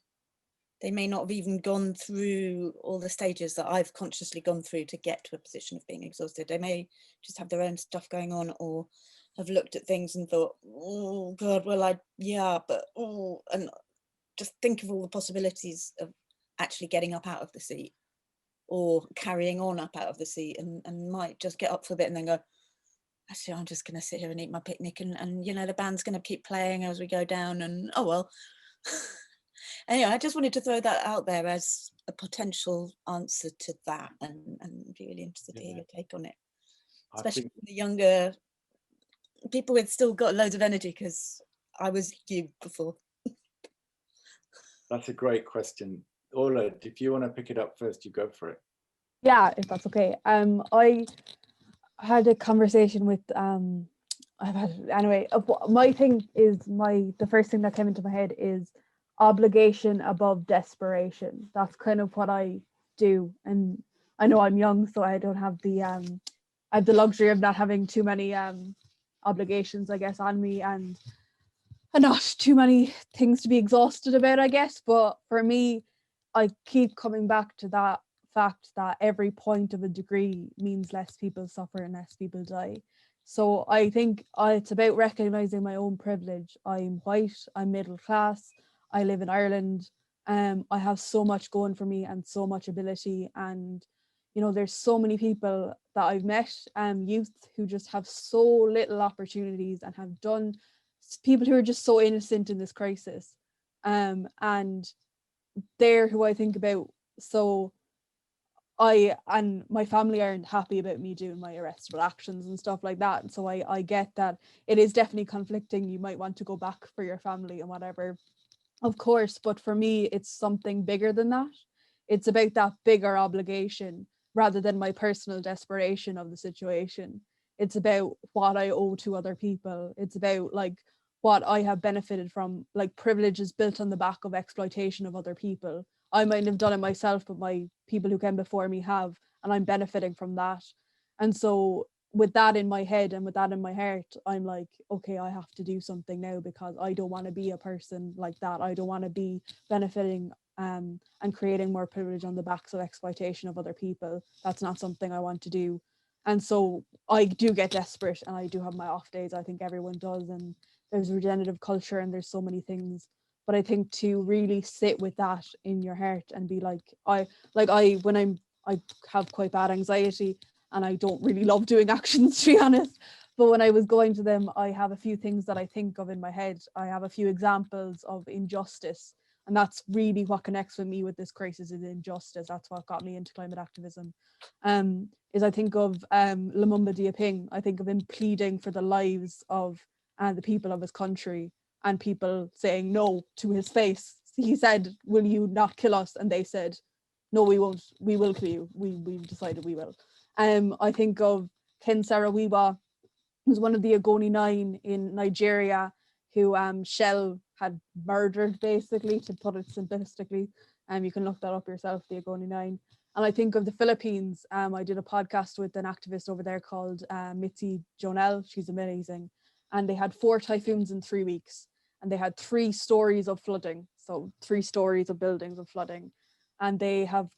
They may not have even gone through all the stages that I've consciously gone through to get to a position of being exhausted. They may just have their own stuff going on, or have looked at things and thought, oh God, well, yeah, but, oh, and just think of all the possibilities of actually getting up out of the seat or carrying on up out of the seat, and might just get up for a bit and then go, actually, I'm just going to sit here and eat my picnic, and you know, the band's going to keep playing as we go down, and oh well. Anyway, I just wanted to throw that out there as a potential answer to that, and be really interested to hear your take on it, especially from the younger people with still got loads of energy, because I was you before. That's a great question. Ola, if you want to pick it up first, you go for it. Yeah, if that's okay. I had a conversation with anyway, my thing is, the first thing that came into my head is obligation above desperation. That's kind of what I do, and I know I'm young, so I don't have the I have the luxury of not having too many obligations, I guess, on me, and not too many things to be exhausted about, I guess. But for me, I keep coming back to that fact that every point of a degree means less people suffer and less people die. So I think it's about recognizing my own privilege. I'm white, I'm middle class, I live in Ireland. I have so much going for me and so much ability, and you know, there's so many people that I've met, youth who just have so little opportunities and have done, people who are just so innocent in this crisis, and they're who I think about. So I and my family aren't happy about me doing my arrestable actions and stuff like that, and so I get that it is definitely conflicting. You might want to go back for your family and whatever, of course, but for me it's something bigger than that. It's about that bigger obligation rather than my personal desperation of the situation. It's about what I owe to other people. It's about like what I have benefited from. Like, privilege is built on the back of exploitation of other people. I might have done it myself, but my people who came before me have, and I'm benefiting from that. And so with that in my head and with that in my heart, I'm like, okay, I have to do something now, because I don't want to be a person like that. I don't want to be benefiting and creating more privilege on the backs of exploitation of other people. That's not something I want to do. And so I do get desperate, and I do have my off days. I think everyone does, and there's regenerative culture and there's so many things. But I think to really sit with that in your heart and be like, I have quite bad anxiety, and I don't really love doing actions, to be honest. But when I was going to them, I have a few things that I think of in my head. I have a few examples of injustice, and that's really what connects with me with this crisis, is injustice. That's what got me into climate activism. Is I think of Lumumba Diaping. I think of him pleading for the lives of the people of his country, and people saying no to his face. He said, "Will you not kill us?" And they said, "No, we won't. We will kill you. We've decided we will." I think of Ken Saro-Wiwa, who's one of the Ogoni 9 in Nigeria, who Shell had murdered, basically, to put it simplistically. You can look that up yourself, the Ogoni 9. And I think of the Philippines. I did a podcast with an activist over there called Mitzi Jonel. She's amazing. And they had 4 typhoons in 3 weeks. And they had 3 stories of flooding. So 3 stories of buildings of flooding. And they have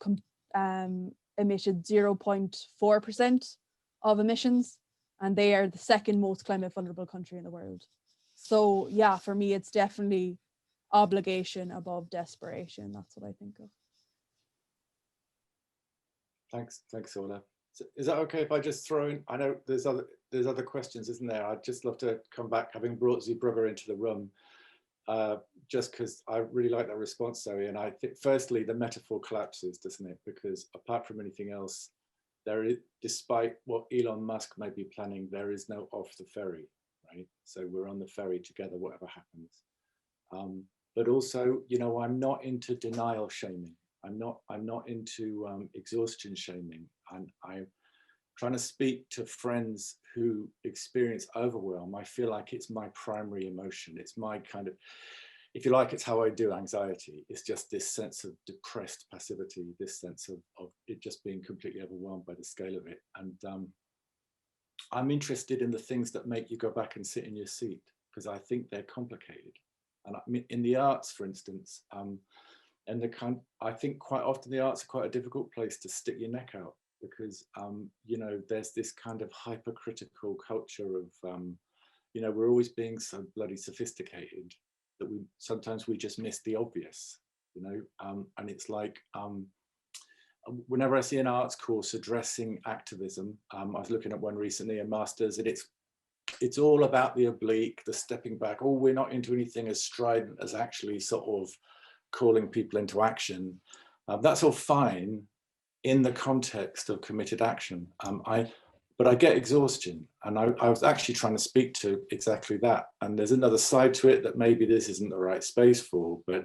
emitted 0.4% of emissions. And they are the second most climate vulnerable country in the world. So yeah, for me, it's definitely obligation above desperation. That's what I think of. Thanks, Ola. So is that okay if I just throw in? I know there's other questions, isn't there? I'd just love to come back, having brought Zeebrugger into the room, just because I really like that response, Zoe. And I think, firstly, the metaphor collapses, doesn't it? Because apart from anything else, there is, despite what Elon Musk may be planning, there is no off the ferry, right? So we're on the ferry together, whatever happens. But also, you know, I'm not into denial shaming. I'm not into exhaustion shaming, and I'm trying to speak to friends who experience overwhelm. I feel like it's my primary emotion. It's my kind of, if you like, it's how I do anxiety. It's just this sense of depressed passivity, this sense of it just being completely overwhelmed by the scale of it. And I'm interested in the things that make you go back and sit in your seat, because I think they're complicated. And I mean, in the arts, for instance, and I think quite often the arts are quite a difficult place to stick your neck out, because you know, there's this kind of hypercritical culture of you know, we're always being so bloody sophisticated that sometimes we just miss the obvious, you know. And it's like, whenever I see an arts course addressing activism, I was looking at one recently, a master's, and it's all about the oblique, the stepping back. Oh, we're not into anything as strident as actually sort of calling people into action. That's all fine in the context of committed action. But I get exhaustion, and I was actually trying to speak to exactly that. And there's another side to it that maybe this isn't the right space for, but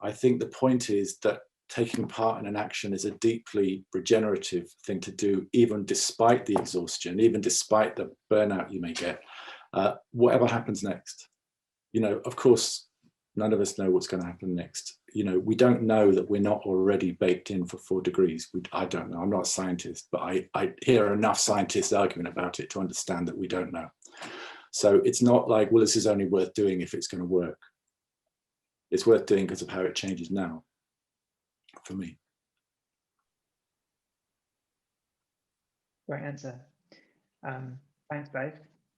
I think the point is that taking part in an action is a deeply regenerative thing to do, even despite the exhaustion, even despite the burnout you may get, whatever happens next. You know, of course, none of us know what's going to happen next. You know, we don't know that we're not already baked in for 4 degrees. I don't know, I'm not a scientist, but I hear enough scientists arguing about it to understand that we don't know. So it's not like, well, this is only worth doing if it's going to work. It's worth doing because of how it changes now, for me. Great answer. Thanks both.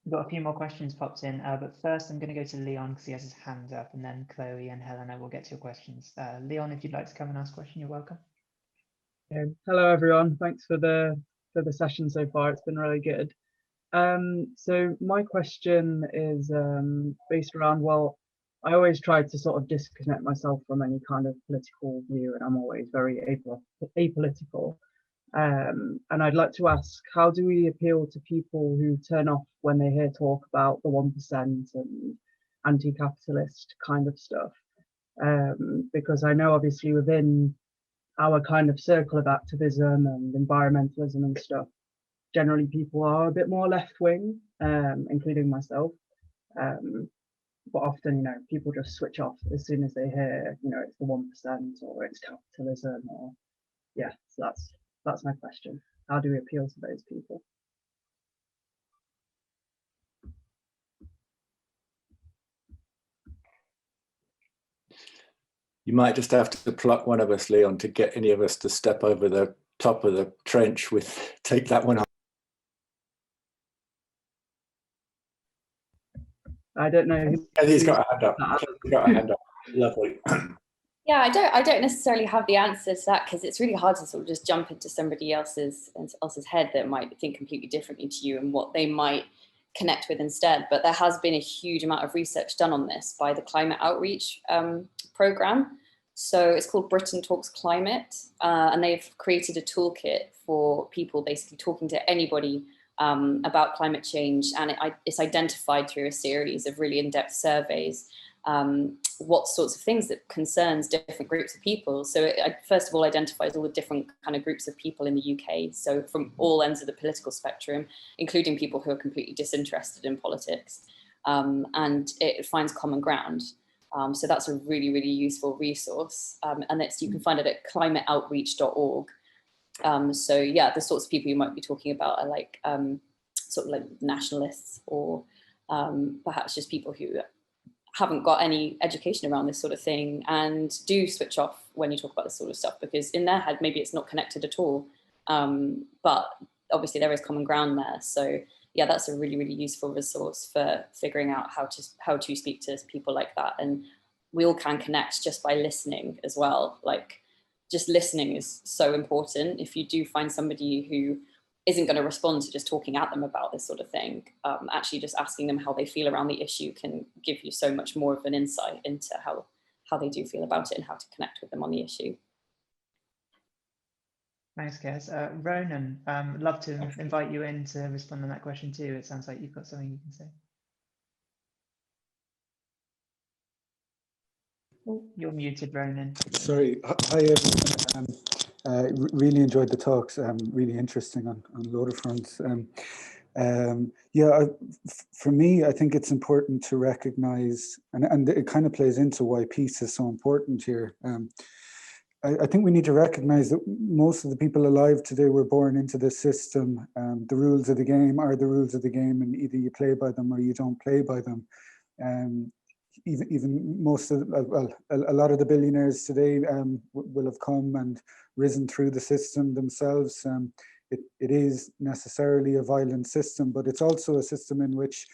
We've got a few more questions popped in, but first I'm going to go to Leon because he has his hand up, and then Chloe and Helena will get to your questions. Leon, if you'd like to come and ask a question, you're welcome. Hello everyone, thanks for the session so far. It's been really good. So my question is based around, well, I always try to sort of disconnect myself from any kind of political view, and I'm always very apolitical. And I'd like to ask, how do we appeal to people who turn off when they hear talk about the 1% and anti-capitalist kind of stuff? Because I know obviously within our kind of circle of activism and environmentalism and stuff, generally people are a bit more left-wing, including myself. But often, you know, people just switch off as soon as they hear, you know, it's the 1% or it's capitalism, or yeah. So that's my question. How do we appeal to those people? You might just have to pluck one of us, Leon, to get any of us to step over the top of the trench with, take that one off. I don't know. He's got a hand up. He's got a hand up. Lovely. Yeah, I don't necessarily have the answer to that, because it's really hard to sort of just jump into somebody else's head that might think completely differently to you and what they might connect with instead. But there has been a huge amount of research done on this by the Climate Outreach program. So it's called Britain Talks Climate, and they've created a toolkit for people basically talking to anybody about climate change, and it's identified through a series of really in-depth surveys what sorts of things that concerns different groups of people. So it first of all identifies all the different kind of groups of people in the UK, so from all ends of the political spectrum, including people who are completely disinterested in politics, and it finds common ground. So that's a really, really useful resource, and you can find it at climateoutreach.org. So yeah, the sorts of people you might be talking about are like sort of like nationalists, or perhaps just people who haven't got any education around this sort of thing and do switch off when you talk about this sort of stuff, because in their head maybe it's not connected at all, but obviously there is common ground there. So yeah, that's a really, really useful resource for figuring out how to speak to people like that. And we all can connect just by listening as well. Like, just listening is so important. If you do find somebody who isn't going to respond to just talking at them about this sort of thing, actually just asking them how they feel around the issue can give you so much more of an insight into how they do feel about it and how to connect with them on the issue. Thanks, Kez. Ronan, love to invite you in to respond on that question too. It sounds like you've got something you can say. Oh, you're muted, Ronan. Sorry. Hi, everyone. Really enjoyed the talks. Really interesting on a load of fronts. Yeah, for me, I think it's important to recognize, and it kind of plays into why peace is so important here. I think we need to recognize that most of the people alive today were born into this system. The rules of the game are the rules of the game, and either you play by them or you don't play by them. Even most of, well, a lot of the billionaires today will have come and risen through the system themselves. It is necessarily a violent system, but it's also a system in which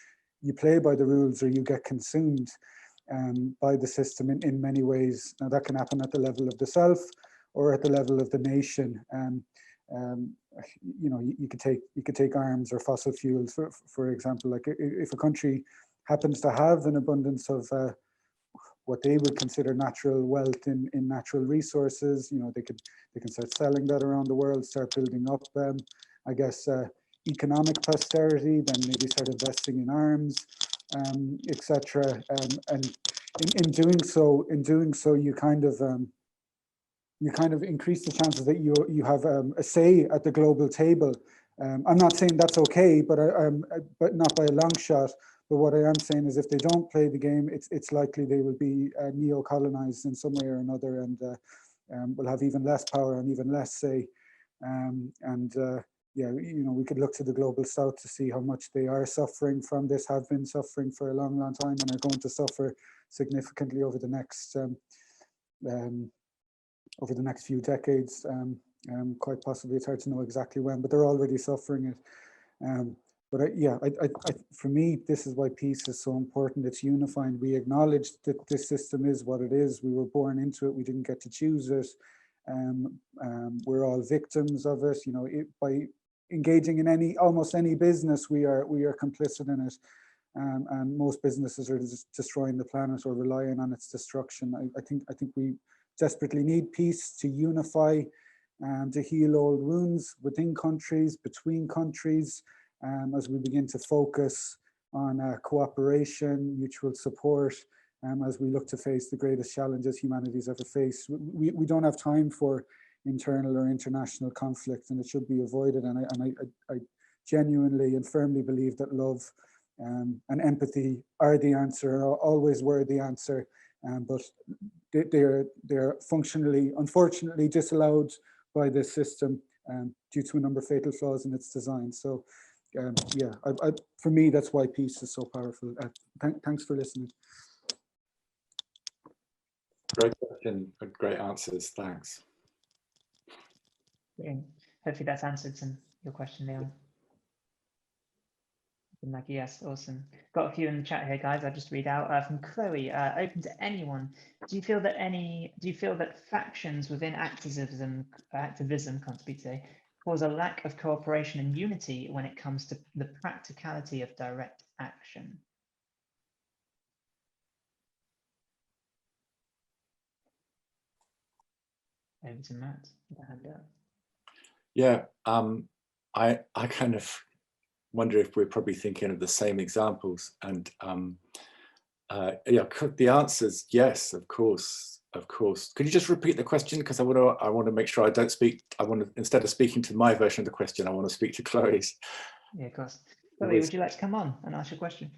you play by the rules or you get consumed by the system in many ways. Now that can happen at the level of the self or at the level of the nation. You know, you could take arms or fossil fuels for example. Like if a country happens to have an abundance of what they would consider natural wealth in natural resources, you know, they can start selling that around the world, start building up, I guess, economic posterity, then maybe start investing in arms, etc. And in doing so, you kind of increase the chances that you have a say at the global table. I'm not saying that's okay, but not by a long shot. But what I am saying is, if they don't play the game, it's likely they will be neo-colonized in some way or another, and will have even less power and even less say. Yeah, you know, we could look to the global south to see how much they are suffering from this, have been suffering for a long, long time, and are going to suffer significantly over the next few decades. Quite possibly, it's hard to know exactly when, but they're already suffering it. But yeah, for me, this is why peace is so important. It's unifying. We acknowledge that this system is what it is. We were born into it. We didn't get to choose it. We're all victims of it. You know, by engaging in almost any business, we are complicit in it. And most businesses are just destroying the planet or relying on its destruction. I think we desperately need peace to unify, to heal old wounds within countries, between countries. As we begin to focus on cooperation, mutual support, as we look to face the greatest challenges humanity's ever faced. We don't have time for internal or international conflict, and it should be avoided. And I genuinely and firmly believe that love and empathy are the answer, and always were the answer. But they're functionally, unfortunately, disallowed by this system due to a number of fatal flaws in its design. So. Yeah, for me, that's why peace is so powerful. Thanks for listening. Great question, great answers, thanks. Brilliant. Hopefully that's answered your question, Leon. Like, yes, awesome. Got a few in the chat here, guys. I'll just read out from Chloe. Open to anyone. Do you feel that factions within activism, can't speak today, cause a lack of cooperation and unity when it comes to the practicality of direct action? Over to Matt. Hand up. Yeah, I kind of wonder if we're probably thinking of the same examples, and yeah, the answer's yes, of course. Could you just repeat the question, because I want to make sure I don't speak. I want to, instead of speaking to my version of the question, I want to speak to Chloe's. Yeah, of course. Chloe, would you like to come on and ask your question?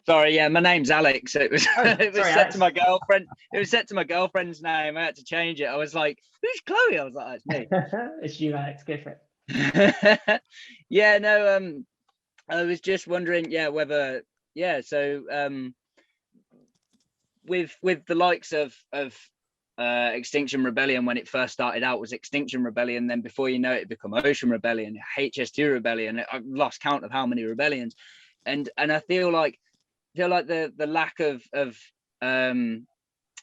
Sorry, yeah, my name's Alex. It was it was sorry, set Alex. to my girlfriend. It was set to my girlfriend's name. I had to change it. I was like, "Who's Chloe?" I was like, "Oh, it's me." It's you, Alex. Go for it. Yeah, no. I was just wondering, yeah, whether, yeah. So, with the likes of Extinction Rebellion, when it first started out was Extinction Rebellion, then before you know it become Ocean Rebellion, HS2 Rebellion. I've lost count of how many rebellions, and I feel like the lack of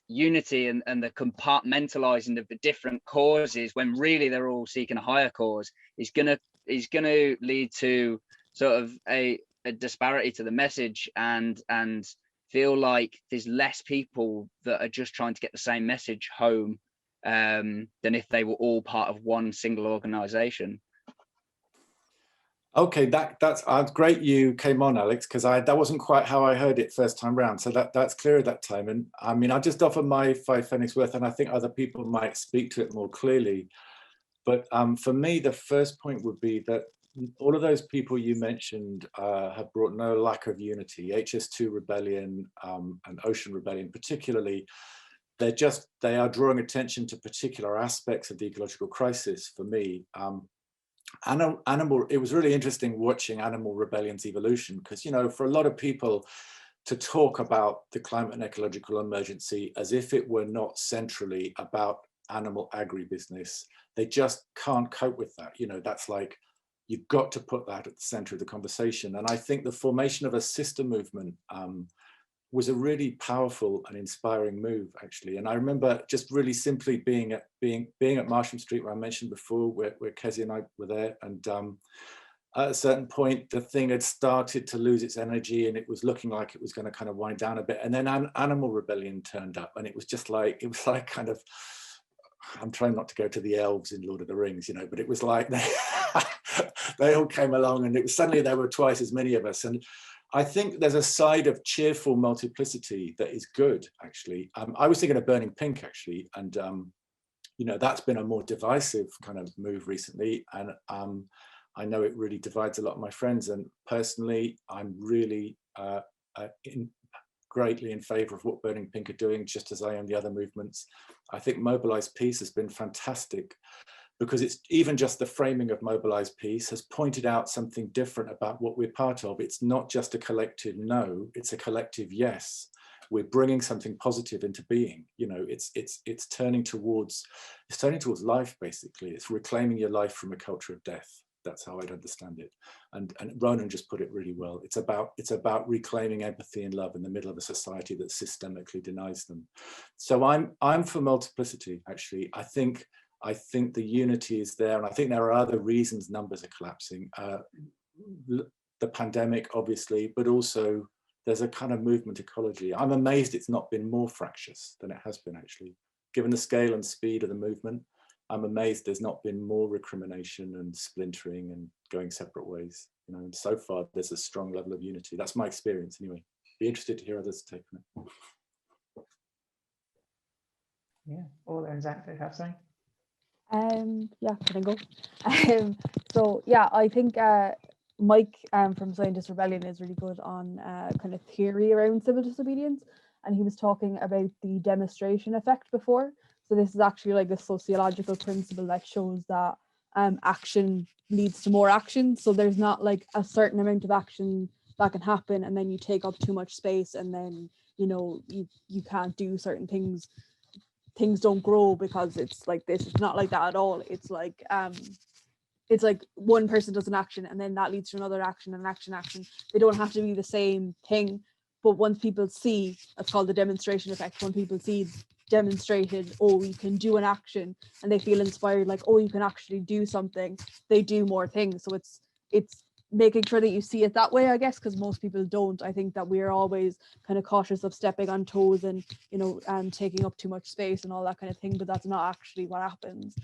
unity and the compartmentalizing of the different causes, when really they're all seeking a higher cause, is gonna lead to sort of a disparity to the message, and feel like there's less people that are just trying to get the same message home than if they were all part of one single organization. Okay, that's great you came on, Alex, because that wasn't quite how I heard it first time round. So that's clearer that time. And I mean, I just offer my 5 pfennigs worth, and I think other people might speak to it more clearly. But for me, the first point would be that all of those people you mentioned have brought no lack of unity. HS2 Rebellion and Ocean Rebellion particularly, they are drawing attention to particular aspects of the ecological crisis for me. It was really interesting watching Animal Rebellion's evolution, because, you know, for a lot of people to talk about the climate and ecological emergency as if it were not centrally about animal agribusiness, they just can't cope with that. You know, that's like you've got to put that at the center of the conversation. And I think the formation of a sister movement was a really powerful and inspiring move, actually. And I remember just really simply being at Marsham Street, where I mentioned before, where Kezia and I were there, and at a certain point, the thing had started to lose its energy, and it was looking like it was going to kind of wind down a bit. And then Animal Rebellion turned up, and it was like kind of, I'm trying not to go to the elves in Lord of the Rings, you know, but it was like they all came along, and it was suddenly there were twice as many of us. And I think there's a side of cheerful multiplicity that is good, actually. I was thinking of Burning Pink, actually, and you know, that's been a more divisive kind of move recently, and I know it really divides a lot of my friends. And personally, I'm really greatly in favour of what Burning Pink are doing, just as I am the other movements. I think Mobilise Peace has been fantastic, because it's even just the framing of Mobilise Peace has pointed out something different about what we're part of. It's not just a collective no, it's a collective yes. We're bringing something positive into being. You know, it's turning towards life, basically. It's reclaiming your life from a culture of death. That's how I'd understand it. And Ronan just put it really well. It's about reclaiming empathy and love in the middle of a society that systemically denies them. So I'm for multiplicity, actually. I think the unity is there, and I think there are other reasons numbers are collapsing. The pandemic, obviously, but also there's a kind of movement ecology. I'm amazed it's not been more fractious than it has been, actually. Given the scale and speed of the movement, I'm amazed there's not been more recrimination and splintering and going separate ways. You know, and so far there's a strong level of unity. That's my experience, anyway. Be interested to hear others take on it. Yeah, Orla and Zach, do you have something? Yeah, can I go? So yeah, I think Mike from Scientist Rebellion is really good on kind of theory around civil disobedience, and he was talking about the demonstration effect before. So this is actually like a sociological principle that shows that action leads to more action. So there's not like a certain amount of action that can happen, and then you take up too much space, and then you know you can't do certain things. Things don't grow because it's like this. It's not like that at all. It's like one person does an action, and then that leads to another action and action. They don't have to be the same thing, but once people see, it's called the demonstration effect. When people see demonstrated, oh, you can do an action, and they feel inspired, like, oh, you can actually do something, they do more things. So it's making sure that you see it that way, I guess, because most people don't. I think that we're always kind of cautious of stepping on toes and, you know, and taking up too much space and all that kind of thing, but that's not actually what happens.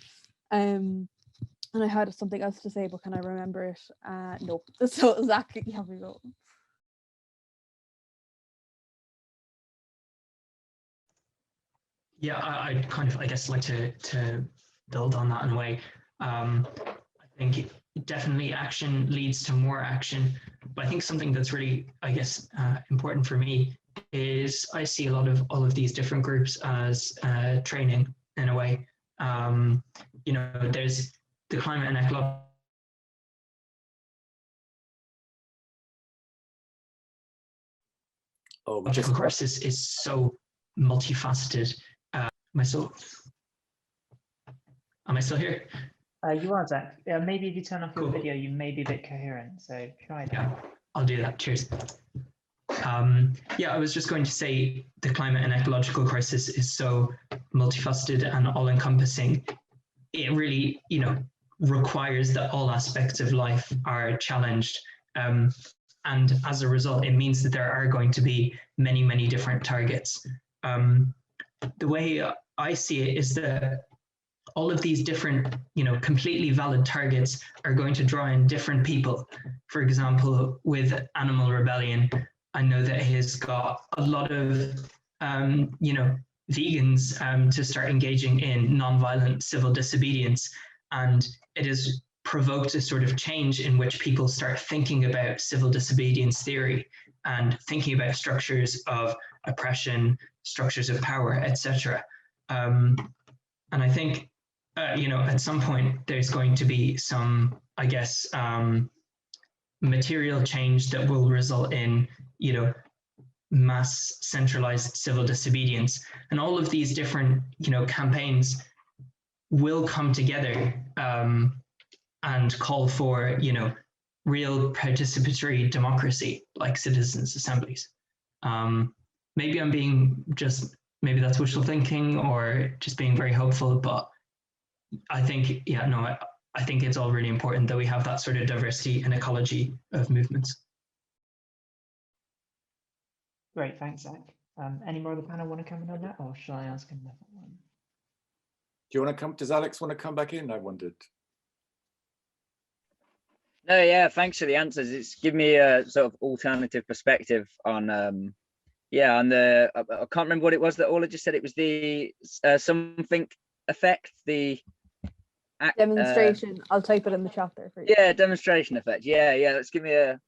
And I had something else to say, but can I remember it? No. So Zach, you have me go. Yeah, I'd kind of, I guess, like to build on that in a way. I think definitely action leads to more action, but I think something that's really, I guess, important for me is I see a lot of all of these different groups as training in a way. You know, there's the climate and ecological. Oh, Of course, is so multifaceted. Am I still here? You are, Zach. Maybe if you turn off your video, you may be a bit coherent. So try that. Yeah, I'll do that. Cheers. Yeah, I was just going to say the climate and ecological crisis is so multifaceted and all-encompassing. It really, you know, requires that all aspects of life are challenged. And as a result, it means that there are going to be many, many different targets. The way I see it is that all of these different, you know, completely valid targets are going to draw in different people. For example, with Animal Rebellion, I know that it has got a lot of, you know, vegans to start engaging in non-violent civil disobedience. And it has provoked a sort of change in which people start thinking about civil disobedience theory and thinking about structures of oppression, structures of power, etc. And I think, you know, at some point there's going to be some, I guess, material change that will result in, you know, mass centralized civil disobedience. And all of these different, you know, campaigns will come together and call for, real participatory democracy like citizens' assemblies. Maybe I'm being maybe that's wishful thinking or just being very hopeful, but I think, I think it's all really important that we have that sort of diversity and ecology of movements. Great, thanks, Zach. Any more of the panel want to come in on that, or shall I ask another one? Do you want to come? Does Alex want to come back in? I wondered. No, yeah, thanks for the answers. It's given me a sort of alternative perspective on, on the, I can't remember what it was that Ola just said. It was the something effect, the demonstration. I'll type it in the chapter for you. Yeah, demonstration effect. Yeah, let's give me a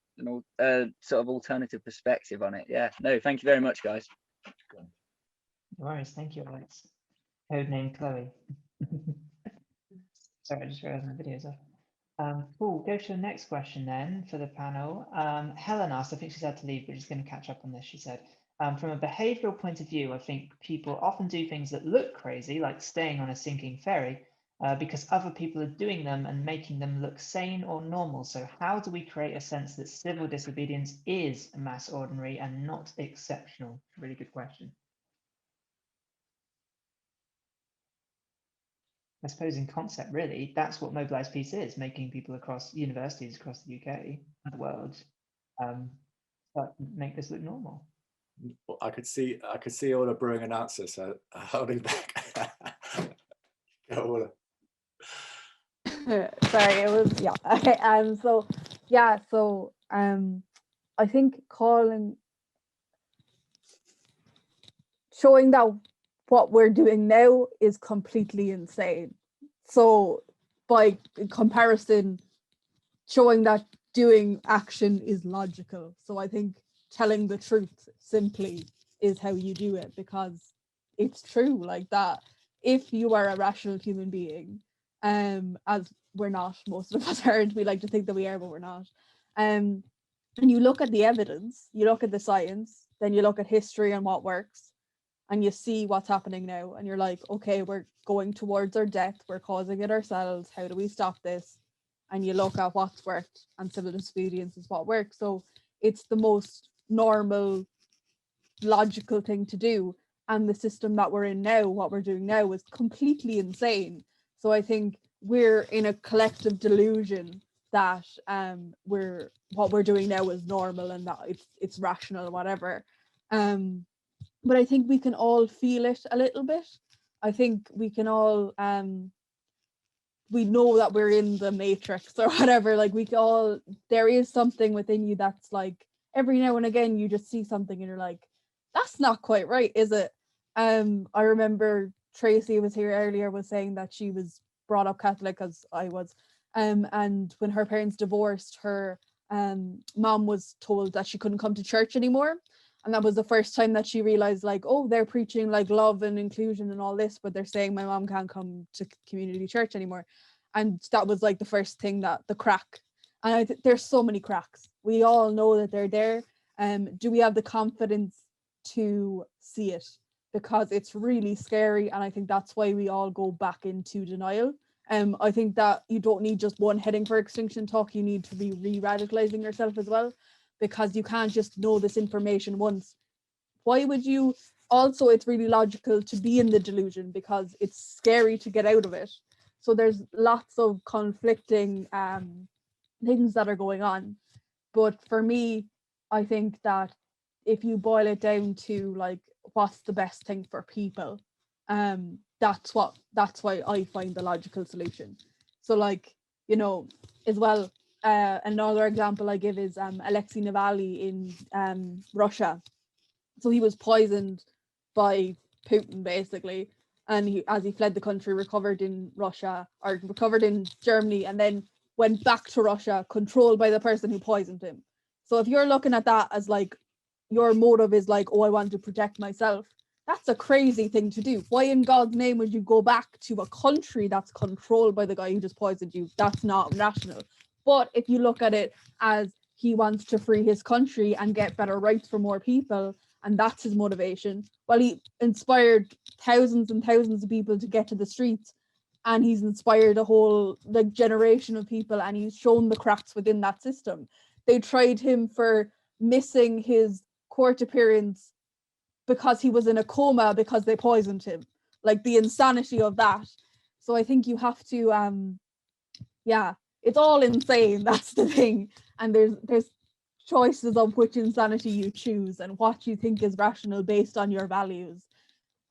sort of alternative perspective on it. Yeah, no, thank you very much, guys. No worries, thank you, Alex. Codename Chloe. Sorry, I just realized my video's off. Cool, go to the next question then for the panel. Helen asked, I think she's had to leave, but she's going to catch up on this, she said. From a behavioural point of view, I think people often do things that look crazy, like staying on a sinking ferry, because other people are doing them and making them look sane or normal. So how do we create a sense that civil disobedience is mass ordinary and not exceptional? Really good question. I suppose in concept, really, that's what Mobilise Peace is, making people across universities across the UK and the world make this look normal. I could see Ola brewing an answer, so holding back. Go, Ola. Sorry, it was I think showing that what we're doing now is completely insane. So by comparison, showing that doing action is logical. So I think telling the truth simply is how you do it, because it's true like that. If you are a rational human being, as we're not, most of us aren't, we like to think that we are, but we're not. And you look at the evidence, you look at the science, then you look at history and what works, and you see what's happening now, and you're like, okay, we're going towards our death, we're causing it ourselves, how do we stop this? And you look at what's worked, and civil disobedience is what works. So it's the most normal, logical thing to do. And the system that we're in now, what we're doing now, is completely insane. So I think we're in a collective delusion that what we're doing now is normal and that it's rational or whatever. But I think we can all feel it a little bit. I think we can all we know that we're in the matrix or whatever. Like there is something within you that's like, every now and again you just see something and you're like, that's not quite right, is it? I remember Tracy was here earlier, was saying that she was brought up Catholic, as I was, and when her parents divorced, her mom was told that she couldn't come to church anymore. And that was the first time that she realized, like, oh, they're preaching like love and inclusion and all this, but they're saying my mom can't come to community church anymore. And that was like the first thing, that the crack. And there's so many cracks. We all know that they're there. Do we have the confidence to see it? Because it's really scary. And I think that's why we all go back into denial. I think that you don't need just one heading for extinction talk. You need to be re-radicalizing yourself as well, because you can't just know this information once. Why would you? Also, it's really logical to be in the delusion because it's scary to get out of it. So there's lots of conflicting things that are going on. But for me, I think that if you boil it down to like, what's the best thing for people, that's why I find the logical solution. So like, as well, another example I give is Alexei Navalny in Russia. So he was poisoned by Putin basically, and as he fled the country, recovered in Germany, and then went back to Russia, controlled by the person who poisoned him. So if you're looking at that as like, your motive is like, oh, I want to protect myself, that's a crazy thing to do. Why in God's name would you go back to a country that's controlled by the guy who just poisoned you? That's not rational. But if you look at it as he wants to free his country and get better rights for more people, and that's his motivation, well, he inspired thousands and thousands of people to get to the streets. and he's inspired a whole like generation of people, and he's shown the cracks within that system. They tried him for missing his court appearance because he was in a coma because they poisoned him, like the insanity of that. So I think you have to yeah, it's all insane, that's the thing. And there's choices of which insanity you choose and what you think is rational based on your values.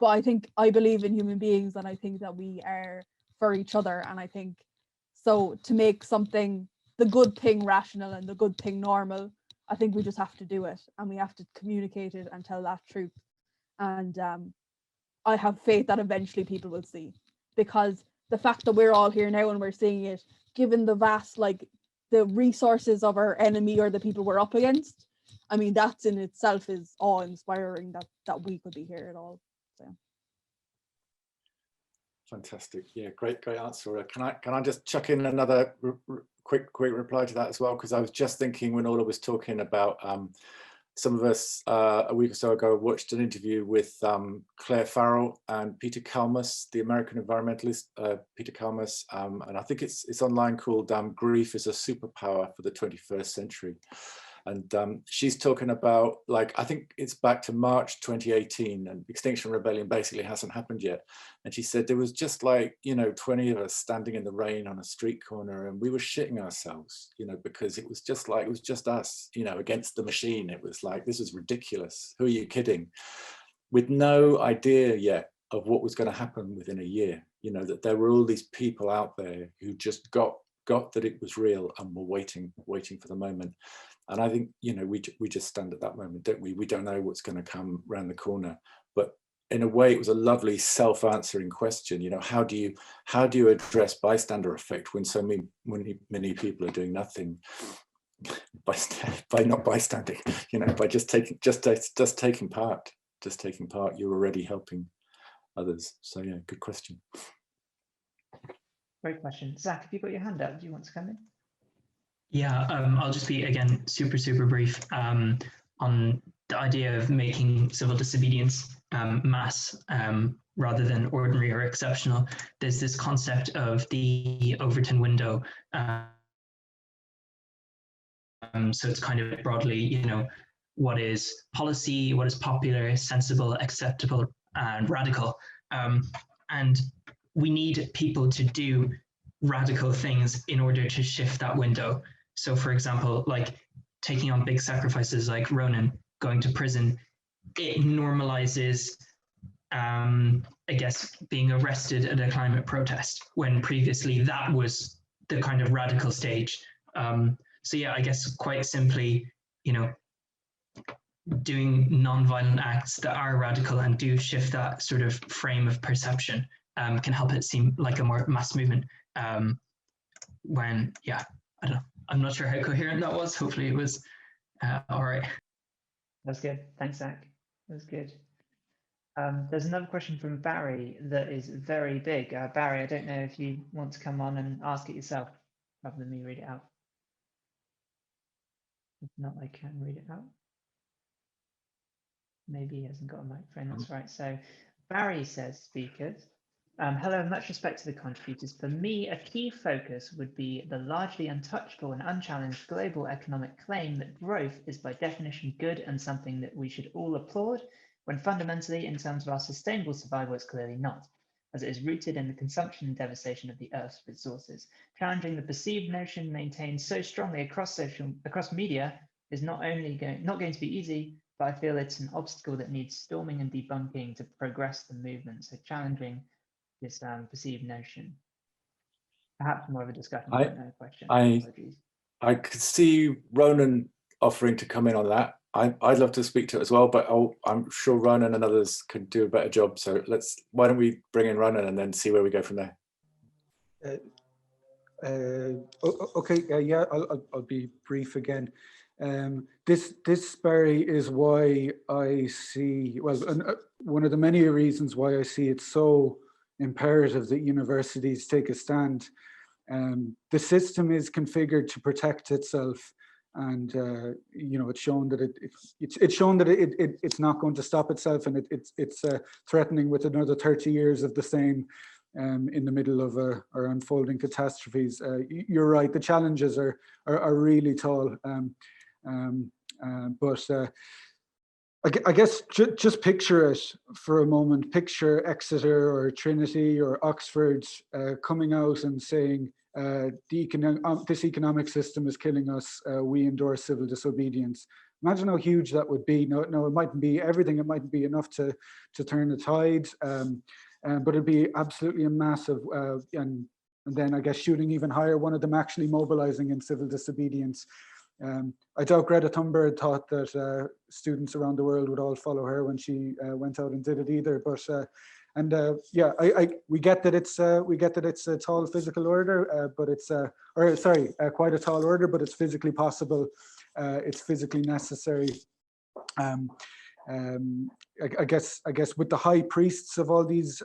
But I believe in human beings, and I think that we are for each other. And I think so to make something, the good thing, rational and the good thing normal, I think we just have to do it, and we have to communicate it and tell that truth. And I have faith that eventually people will see, because the fact that we're all here now and we're seeing it, given the vast, like the resources of our enemy or the people we're up against, I mean, that's in itself is awe-inspiring that we could be here at all. So. Fantastic. Yeah, great answer. Can I just chuck in another quick reply to that as well? Because I was just thinking when Ola was talking about some of us a week or so ago watched an interview with Claire Farrell and Peter Kalmus, the American environmentalist, Peter Kalmus, and I think it's online called Grief is a Superpower for the 21st Century. And she's talking about, like, I think it's back to March 2018, and Extinction Rebellion basically hasn't happened yet. And she said there was just like, 20 of us standing in the rain on a street corner, and we were shitting ourselves, because it was just us, against the machine. It was like, this is ridiculous. Who are you kidding? With no idea yet of what was going to happen within a year, that there were all these people out there who just got that it was real and were waiting for the moment. And I think, we just stand at that moment, don't we? We don't know what's going to come around the corner. But in a way, it was a lovely self-answering question. How do you address bystander effect when so many people are doing nothing by not bystanding? By just taking part. You're already helping others. So yeah, good question. Great question. Zach, have you got your hand up? Do you want to come in? Yeah, I'll just be, again, super brief on the idea of making civil disobedience mass rather than ordinary or exceptional. There's this concept of the Overton window. So it's kind of broadly, what is policy, what is popular, sensible, acceptable, and radical. And we need people to do radical things in order to shift that window. So for example, like taking on big sacrifices like Ronan, going to prison, it normalizes, I guess, being arrested at a climate protest, when previously that was the kind of radical stage. So yeah, I guess quite simply, doing non-violent acts that are radical and do shift that sort of frame of perception can help it seem like a more mass movement. When, yeah, I don't know. I'm not sure how coherent that was. Hopefully it was all right. That's good. Thanks, Zach. That's good. There's another question from Barry that is very big. Barry, I don't know if you want to come on and ask it yourself rather than me read it out. If not, I can read it out. Maybe he hasn't got a microphone, that's right. So Barry says, speakers, hello, much respect to the contributors. For me, a key focus would be the largely untouchable and unchallenged global economic claim that growth is by definition good and something that we should all applaud, when fundamentally, in terms of our sustainable survival, it's clearly not, as it is rooted in the consumption and devastation of the Earth's resources. Challenging the perceived notion maintained so strongly across media is not going to be easy, but I feel it's an obstacle that needs storming and debunking to progress the movement. So challenging this perceived notion. Perhaps more of a discussion, no question. I could see Ronan offering to come in on that. I'd love to speak to it as well, but I'm sure Ronan and others could do a better job. So why don't we bring in Ronan and then see where we go from there? Okay, yeah, I'll be brief again. This, Barry, is why I see, well, one of the many reasons why I see it so imperative that universities take a stand. The system is configured to protect itself, and it's shown that it's not going to stop itself, and it's threatening with another 30 years of the same in the middle of our unfolding catastrophes. You're right, the challenges are really tall, but I guess just picture it for a moment. Picture Exeter or Trinity or Oxford coming out and saying, this economic system is killing us, we endorse civil disobedience. Imagine how huge that would be. No, it mightn't be everything, it mightn't be enough to turn the tide, but it'd be absolutely a massive, and then I guess shooting even higher, one of them actually mobilizing in civil disobedience. I doubt Greta Thunberg thought that students around the world would all follow her when she went out and did it either. But yeah, we get that it's a tall physical order, but it's quite a tall order, but it's physically possible. It's physically necessary. I guess with the high priests of all these,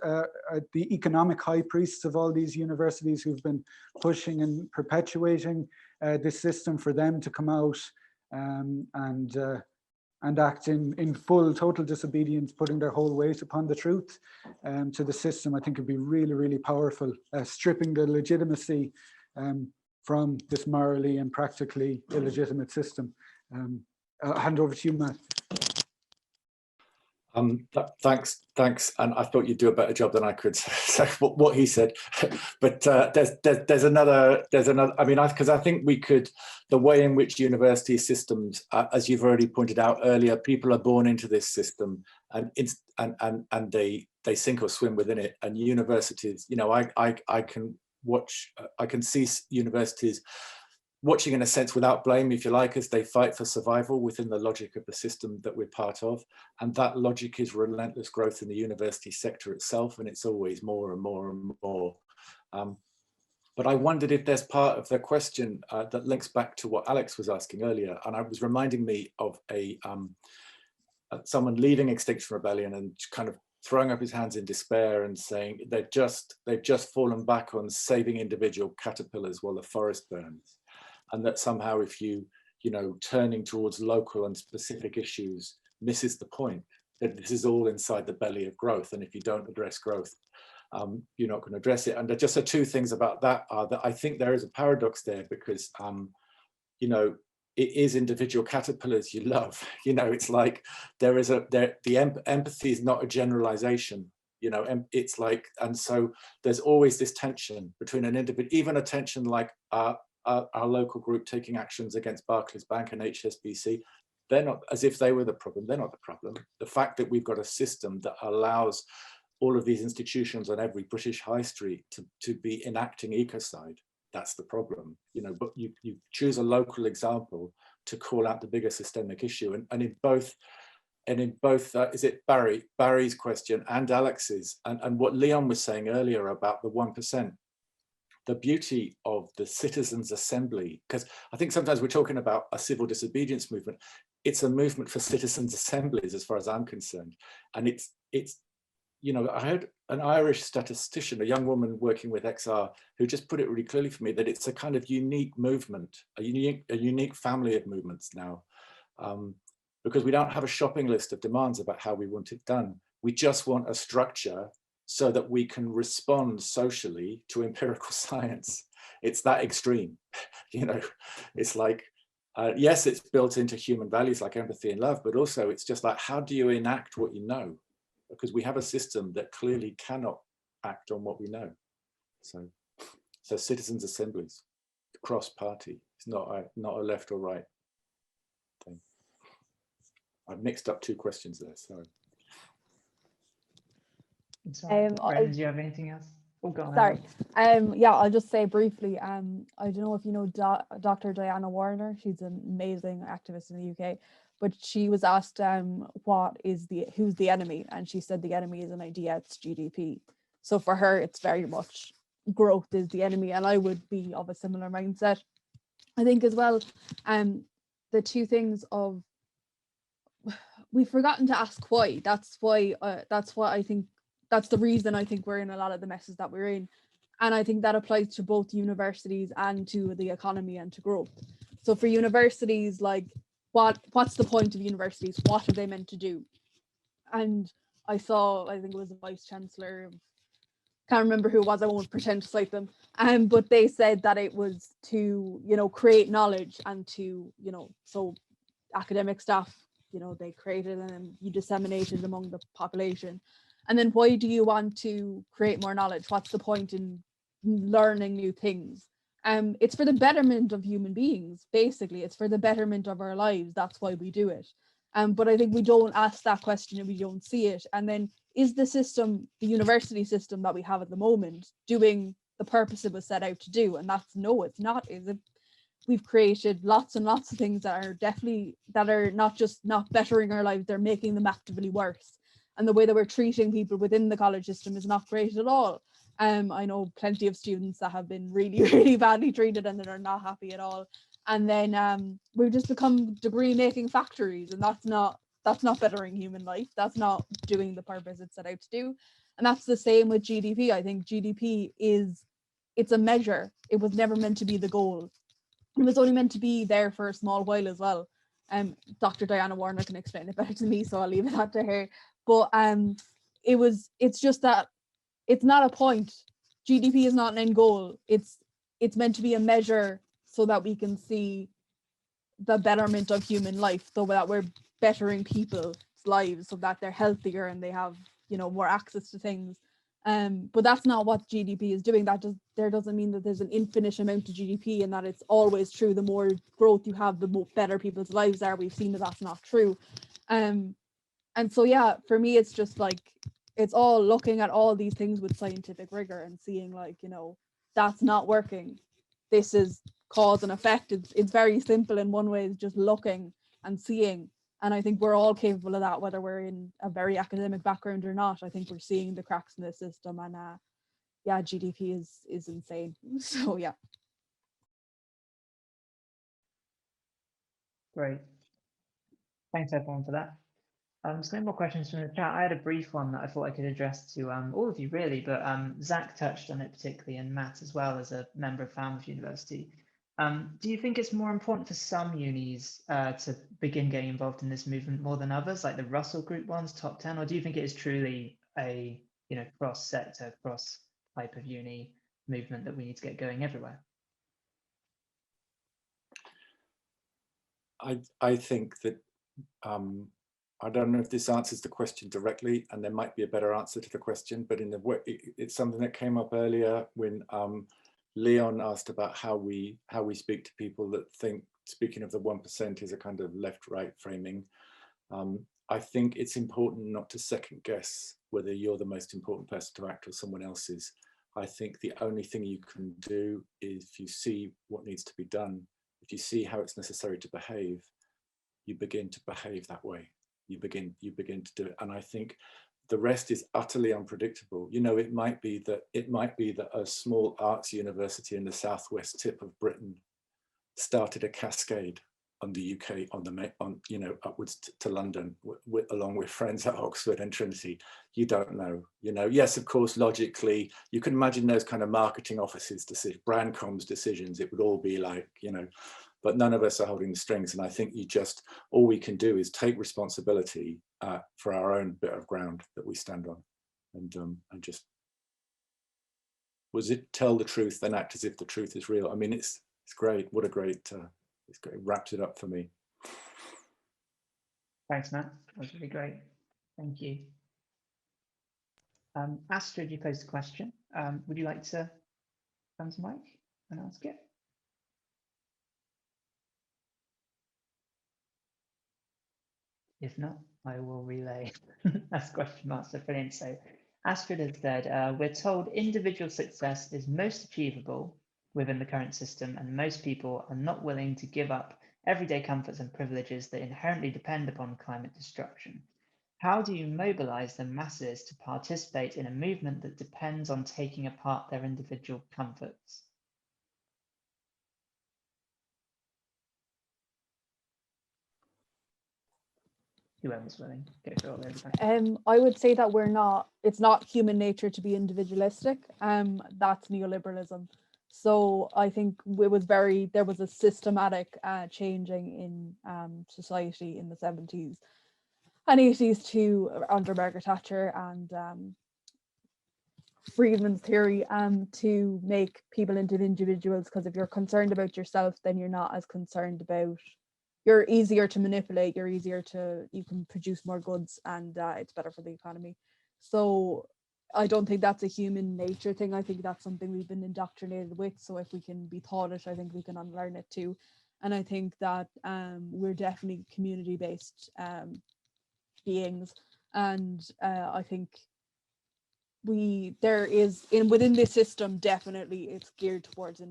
the economic high priests of all these universities who've been pushing and perpetuating this system, for them to come out and act in full total disobedience, putting their whole weight upon the truth to the system, I think would be really, really powerful, stripping the legitimacy from this morally and practically illegitimate system. I'll hand over to you, Matt. Thanks, and I thought you'd do a better job than I could say what he said. But there's another. I mean, because I think we could, the way in which university systems, as you've already pointed out earlier, people are born into this system, and they sink or swim within it. And universities, you know, I can see universities watching in a sense without blame, if you like, as they fight for survival within the logic of the system that we're part of. And that logic is relentless growth in the university sector itself, and it's always more and more and more. But I wondered if there's part of the question that links back to what Alex was asking earlier, and it was reminding me of someone leaving Extinction Rebellion and kind of throwing up his hands in despair and saying they've just fallen back on saving individual caterpillars while the forest burns. And that somehow if you know, turning towards local and specific issues misses the point, that this is all inside the belly of growth. And if you don't address growth, you're not going to address it. And just the two things about that are that I think there is a paradox there, because, you know, it is individual caterpillars you love. You know, it's like the empathy is not a generalization. You know, it's like, and so there's always this tension between an individual, even a tension like our local group taking actions against Barclays Bank and HSBC. They're not, as if they were the problem, they're not the problem. The fact that we've got a system that allows all of these institutions on every British high street to be enacting ecocide, that's the problem. You know, but you choose a local example to call out the bigger systemic issue. And in both, is it Barry's question and Alex's, and what Leon was saying earlier about the 1%, the beauty of the citizens' assembly, because I think sometimes we're talking about a civil disobedience movement. It's a movement for citizens' assemblies, as far as I'm concerned. And it's you know, I heard an Irish statistician, a young woman working with XR, who just put it really clearly for me that it's a kind of unique movement, a unique family of movements now, because we don't have a shopping list of demands about how we want it done. We just want a structure so that we can respond socially to empirical science. It's that extreme, you know. It's like, yes, it's built into human values like empathy and love, but also it's just like, how do you enact what you know? Because we have a system that clearly cannot act on what we know. So citizens' assemblies, cross-party, it's not a left or right thing. I've mixed up two questions there, sorry. Brendan, do you have anything else? Oh, go on. Sorry. Yeah, I'll just say briefly, I don't know if you know Dr. Diana Warner. She's an amazing activist in the UK, but she was asked who's the enemy, and she said the enemy is an idea, it's GDP. So for her, it's very much growth is the enemy, and I would be of a similar mindset. I think as well, the two things of, we've forgotten to ask why. That's why I think that's the reason I think we're in a lot of the messes that we're in. And I think that applies to both universities and to the economy and to growth. So for universities, like, what's the point of universities? What are they meant to do? And I think it was the Vice Chancellor of can't remember who it was, I won't pretend to cite them, but they said that it was to, you know, create knowledge and to, you know, so academic staff, you know, they created and then you disseminated among the population. And then why do you want to create more knowledge? What's the point in learning new things? It's for the betterment of human beings, basically. It's for the betterment of our lives. That's why we do it. But I think we don't ask that question and we don't see it. And then is the system, the university system that we have at the moment, doing the purpose it was set out to do? And that's no, it's not, is it? We've created lots and lots of things that are definitely, that are not just not bettering our lives, they're making them actively worse. And the way that we're treating people within the college system is not great at all. I know plenty of students that have been really, really badly treated and that are not happy at all. And then we've just become degree making factories, and that's not bettering human life. That's not doing the purpose it's set out to do. And that's the same with GDP. I think GDP it's a measure. It was never meant to be the goal. It was only meant to be there for a small while as well. Dr. Diana Warner can explain it better to me, so I'll leave that to her. But it's just that it's not a point. GDP is not an end goal. It's meant to be a measure so that we can see the betterment of human life, so that we're bettering people's lives, so that they're healthier and they have, you know, more access to things. But that's not what GDP is doing. There doesn't mean that there's an infinite amount of GDP and that it's always true. The more growth you have, the more better people's lives are. We've seen that that's not true. And so, yeah, for me, it's just like, it's all looking at all these things with scientific rigor and seeing, like, you know, that's not working. This is cause and effect. It's very simple in one way, is just looking and seeing. And I think we're all capable of that, whether we're in a very academic background or not. I think we're seeing the cracks in the system, and yeah, GDP is insane. So yeah. Great. Thanks everyone for that. So no more questions from the chat. I had a brief one that I thought I could address to all of you really, but Zach touched on it particularly, and Matt as well, as a member of Falmouth University. Do you think it's more important for some unis to begin getting involved in this movement more than others, like the Russell Group ones, top 10, or do you think it is truly a, you know, cross-sector, cross-type of uni movement that we need to get going everywhere? I think that I don't know if this answers the question directly, and there might be a better answer to the question, but in the way, it's something that came up earlier when Leon asked about how we speak to people that think, speaking of the 1%, is a kind of left-right framing. I think it's important not to second guess whether you're the most important person to act or someone else is. I think the only thing you can do is, if you see what needs to be done, if you see how it's necessary to behave, you begin to behave that way. You begin to do it. And I think the rest is utterly unpredictable. You know, it might be that a small arts university in the southwest tip of Britain started a cascade on the UK, on you know, upwards to London, along with friends at Oxford and Trinity. You don't know. You know, yes, of course, logically, you can imagine those kind of marketing offices, brand comms decisions. It would all be like, you know, but none of us are holding the strings. And I think all we can do is take responsibility for our own bit of ground that we stand on, and just, was it tell the truth, then act as if the truth is real. I mean, it's great. What a great, it's great. It wrapped it up for me. Thanks, Matt. That was really great. Thank you. Astrid, you posed a question. Would you like to come to mic and ask it? If not, I will relay that's question answer. Brilliant. So Astrid has said, we're told individual success is most achievable within the current system, and most people are not willing to give up everyday comforts and privileges that inherently depend upon climate destruction. How do you mobilize the masses to participate in a movement that depends on taking apart their individual comforts? Whoever's willing, go for it. I would say that it's not human nature to be individualistic. That's neoliberalism. So I think there was a systematic changing in society in the 70s and 80s under Margaret Thatcher, and Friedman's theory to make people into individuals, because if you're concerned about yourself, then you're not as concerned about, you're easier to manipulate, you can produce more goods, and it's better for the economy. So I don't think that's a human nature thing. I think that's something we've been indoctrinated with. So if we can be taught it, I think we can unlearn it too. And I think that we're definitely community-based beings, and I think within this system, definitely it's geared towards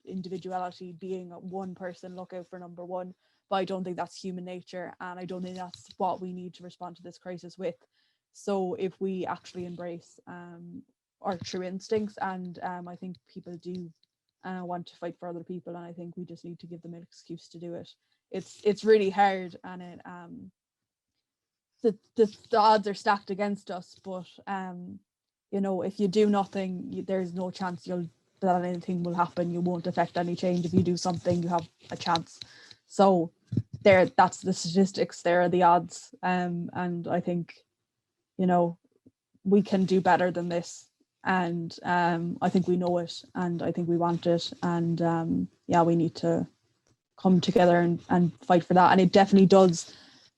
individuality, being one person, look out for number one. But I don't think that's human nature, and I don't think that's what we need to respond to this crisis with. So if we actually embrace our true instincts, and I think people do want to fight for other people, and I think we just need to give them an excuse to do it. It's really hard, and the odds are stacked against us, but you know, if you do nothing, there's no chance that anything will happen. You won't affect any change. If you do something, you have a chance. So that's the statistics, there are the odds, and I think, you know, we can do better than this, and I think we know it, and I think we want it, and yeah, we need to come together and fight for that. And it definitely does,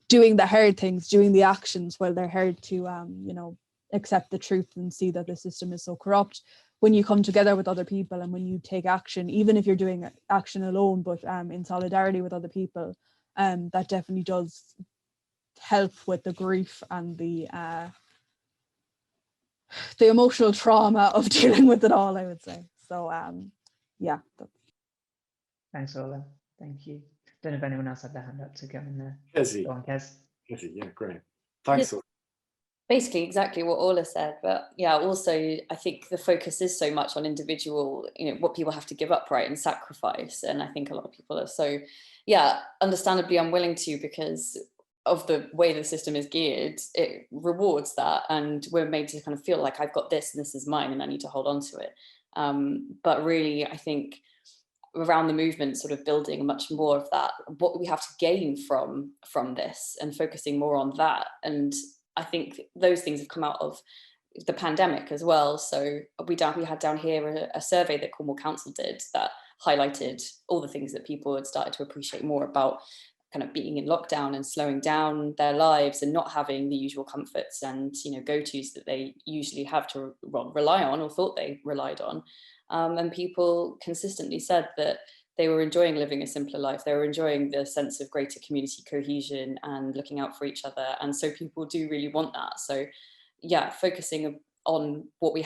doing the hard things, doing the actions while they're hard, to you know, accept the truth and see that the system is so corrupt. When you come together with other people, and when you take action, even if you're doing action alone, but in solidarity with other people, that definitely does help with the grief and the emotional trauma of dealing with it all, I would say. So yeah. Thanks, Ola. Thank you. Don't know if anyone else had their hand up to go in there. Kezi. Go on, Kez. Kezi, yeah, great. Thanks. Basically exactly what Ola said, but yeah, also I think the focus is so much on individual, you know, what people have to give up, right, and sacrifice. And I think a lot of people are so, yeah, understandably unwilling to, because of the way the system is geared. It rewards that, and we're made to kind of feel like I've got this and this is mine and I need to hold on to it. But really, I think around the movement, sort of building much more of that, what we have to gain from this, and focusing more on that. And I think those things have come out of the pandemic as well. So we had down here a survey that Cornwall Council did that highlighted all the things that people had started to appreciate more about kind of being in lockdown and slowing down their lives and not having the usual comforts and, you know, go-tos that they usually have to rely on, or thought they relied on. And people consistently said that they were enjoying living a simpler life. They were enjoying the sense of greater community cohesion and looking out for each other. And so people do really want that. So yeah, focusing on what we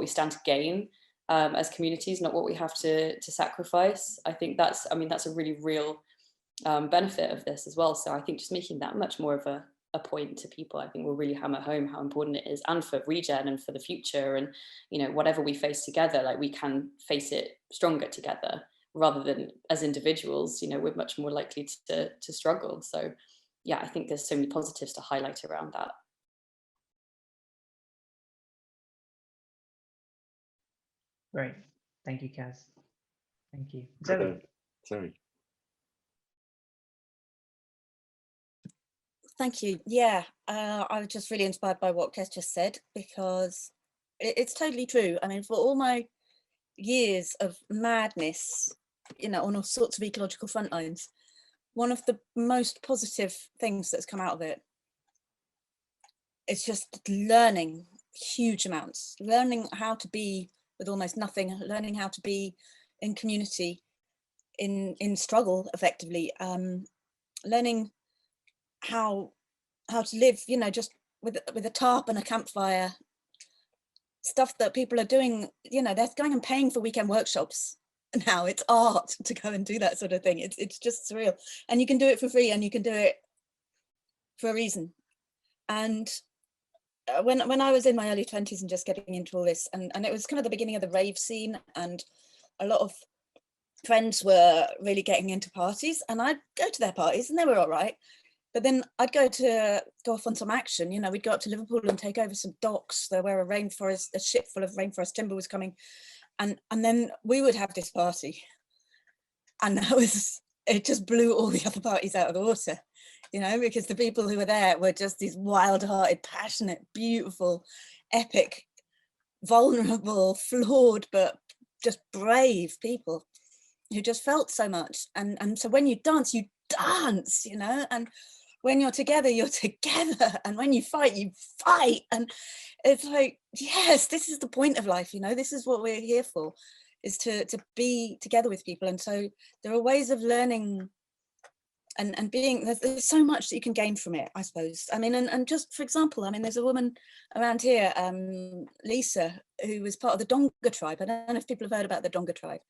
stand to gain as communities, not what we have to sacrifice. I think that's a really real benefit of this as well. So I think just making that much more of a point to people, I think will really hammer home how important it is, and for regen and for the future. And, you know, whatever we face together, like, we can face it stronger together, rather than as individuals, you know, we're much more likely to struggle. So yeah, I think there's so many positives to highlight around that. Great. Thank you, Kaz. Thank you. Sorry. Thank you. Yeah, I was just really inspired by what Kez just said, because it's totally true. I mean, for all my years of madness, you know, on all sorts of ecological front lines, one of the most positive things that's come out of it is just learning huge amounts, learning how to be with almost nothing, learning how to be in community, in struggle, effectively, learning how to live, you know, just with a tarp and a campfire, stuff that people are doing, you know, they're going and paying for weekend workshops now. It's art to go and do that sort of thing. It's just surreal, and you can do it for free, and you can do it for a reason. And when I was in my early 20s and just getting into all this, and it was kind of the beginning of the rave scene, and a lot of friends were really getting into parties, and I'd go to their parties and they were all right. But then I'd go off on some action, you know, we'd go up to Liverpool and take over some docks where a ship full of rainforest timber was coming. And then we would have this party. And it just blew all the other parties out of the water, you know, because the people who were there were just these wild-hearted, passionate, beautiful, epic vulnerable, flawed, but just brave people who just felt so much. And so when you dance, you know, and when you're together, and when you fight, and it's like, yes, this is the point of life, you know, this is what we're here for, is to be together with people. And so there are ways of learning and being, there's so much that you can gain from it, I suppose. I mean, and just for example, I mean, there's a woman around here, Lisa, who was part of the Donga tribe. I don't know if people have heard about the Donga tribe,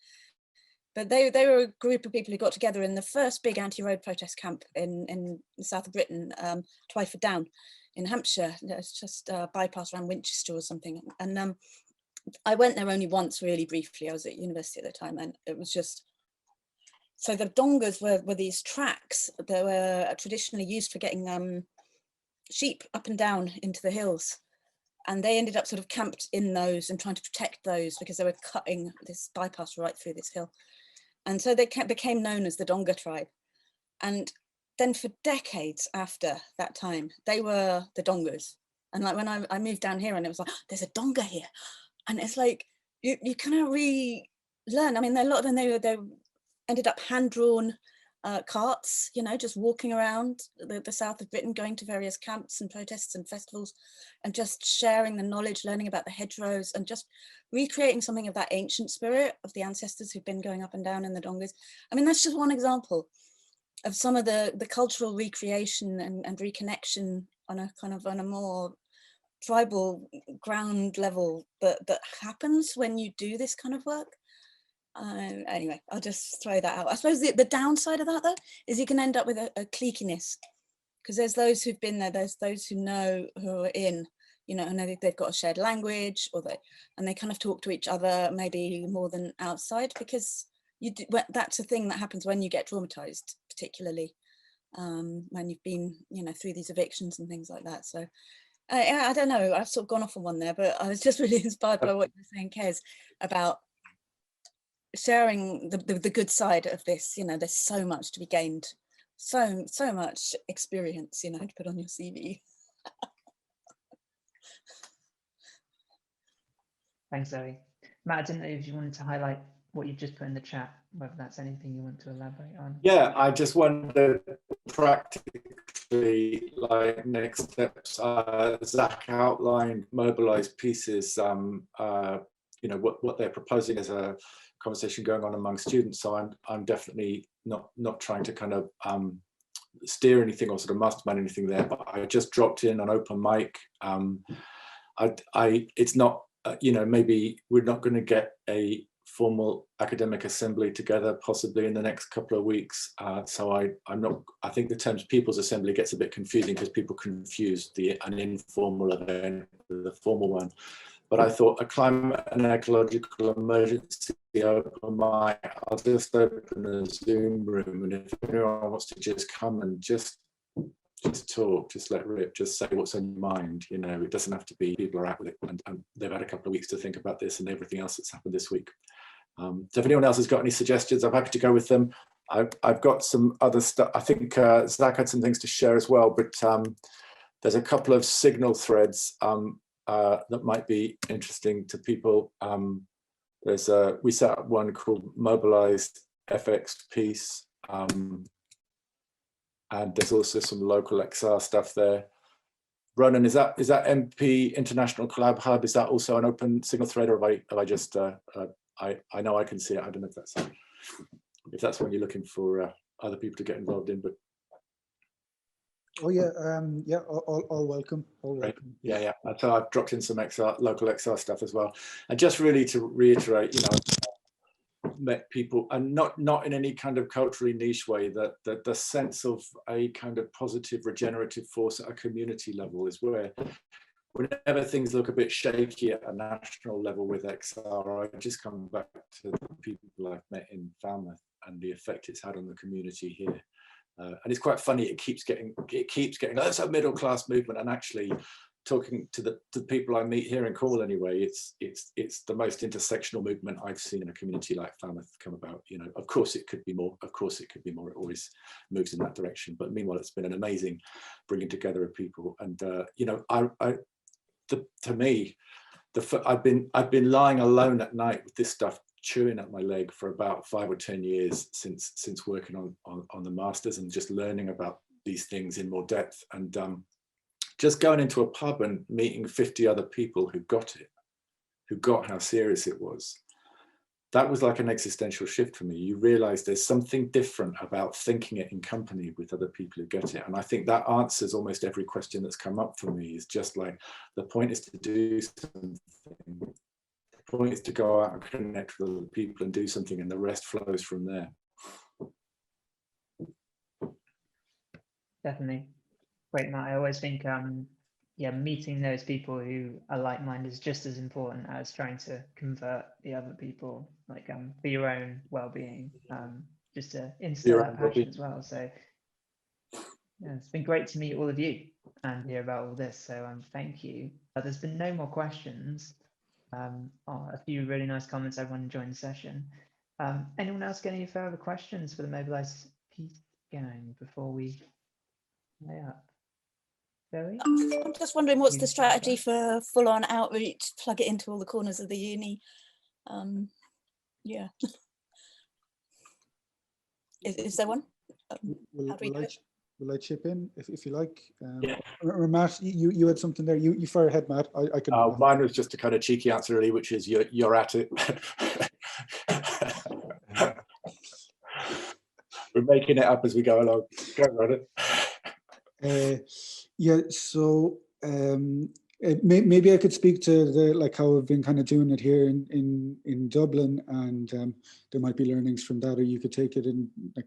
but they were a group of people who got together in the first big anti-road protest camp in the south of Britain, Twyford Down in Hampshire. It's just a bypass around Winchester or something. And I went there only once, really briefly. I was at university at the time, and it was just, so the dongas were these tracks that were traditionally used for getting sheep up and down into the hills. And they ended up sort of camped in those and trying to protect those because they were cutting this bypass right through this hill. And so they became known as the Donga tribe. And then for decades after that time, they were the Dongas. And like when I moved down here, and it was like, there's a Donga here. And it's like, you kind of relearn. I mean, a lot of them, they ended up hand-drawn carts, you know, just walking around the south of Britain, going to various camps and protests and festivals, and just sharing the knowledge, learning about the hedgerows, and just recreating something of that ancient spirit of the ancestors who've been going up and down in the Dongas. I mean, that's just one example of some of the cultural recreation and reconnection on a kind of on a more tribal ground level that happens when you do this kind of work. Anyway, I'll just throw that out. I suppose the downside of that, though, is you can end up with a cliqueiness, because there's those who've been there, there's those who know, who are in, you know, and they've got a shared language, and they kind of talk to each other maybe more than outside, because that's a thing that happens when you get traumatized, particularly when you've been, you know, through these evictions and things like that. So I don't know, I've sort of gone off on one there, but I was just really inspired by what you were saying, Kez, about sharing the good side of this. You know, there's so much to be gained, so much experience, you know, to put on your CV. Thanks, Zoe. Matt, I didn't know if you wanted to highlight what you've just put in the chat, whether that's anything you want to elaborate on. Yeah, I just wondered practically, like, next steps. Zach outlined Mobilise Pieces, you know, what they're proposing as a conversation going on among students. So I'm definitely not trying to kind of steer anything or sort of mastermind anything there, but I just dropped in an open mic. It's not, you know, maybe we're not going to get a formal academic assembly together possibly in the next couple of weeks. So I think the term People's Assembly gets a bit confusing because people confuse an informal event with a formal one. But I thought a climate and ecological emergency open mic, I'll just open a Zoom room, and if anyone wants to just come and just talk, just let rip, just say what's on your mind. You know, it doesn't have to be people are out with it, and they've had a couple of weeks to think about this and everything else that's happened this week. So if anyone else has got any suggestions, I'm happy to go with them. I've got some other stuff. I think Zach had some things to share as well, but there's a couple of signal threads that might be interesting to people. We set up one called Mobilise Peace, and there's also some local XR stuff there. Ronan, is that MP International Collab Hub? Is that also an open signal thread, or have I just I know I can see it. I don't know if that's when you're looking for other people to get involved in, but. Oh yeah, yeah, all welcome. All right. welcome. Yeah. So I've dropped in some local XR stuff as well, and just really to reiterate, you know, met people, and not in any kind of culturally niche way, that the sense of a kind of positive regenerative force at a community level is where, whenever things look a bit shaky at a national level with XR, I just come back to the people I've met in Falmouth and the effect it's had on the community here. And it's quite funny, it keeps getting, oh, it's a middle class movement, and actually talking to the people I meet here in Cornwall anyway, it's the most intersectional movement I've seen in a community like Falmouth come about. You know, of course it could be more, it always moves in that direction, but meanwhile it's been an amazing bringing together of people. And you know, to me, I've been lying alone at night with this stuff chewing at my leg for about 5 or 10 years since working on the masters and just learning about these things in more depth, and just going into a pub and meeting 50 other people who got it, who got how serious it was. That was like an existential shift for me. You realize there's something different about thinking it in company with other people who get it. And I think that answers almost every question that's come up for me. Is just like, the point is to do something. The point is to go out and connect with other people and do something, and the rest flows from there. Definitely. Great, Matt. I always think, yeah, meeting those people who are like-minded is just as important as trying to convert the other people, like for your own well-being, just to instill that passion as well. So yeah, it's been great to meet all of you and hear about all this. So thank you. There's been no more questions. A few really nice comments. Everyone enjoying the session. Anyone else got any further questions for the Mobilise Peace gang before we lay up? Ferry? I'm just wondering, what's the strategy for full-on outreach, plug it into all the corners of the uni? Yeah. Is there one? Will I chip in if you like? Yeah. Or Matt, you had something there. You fire ahead, Matt. I can. Mine was just a kind of cheeky answer, really, which is you're at it. We're making it up as we go along. Go on it. Yeah. So maybe I could speak to the how I've been kind of doing it here in Dublin, and there might be learnings from that, or you could take it and like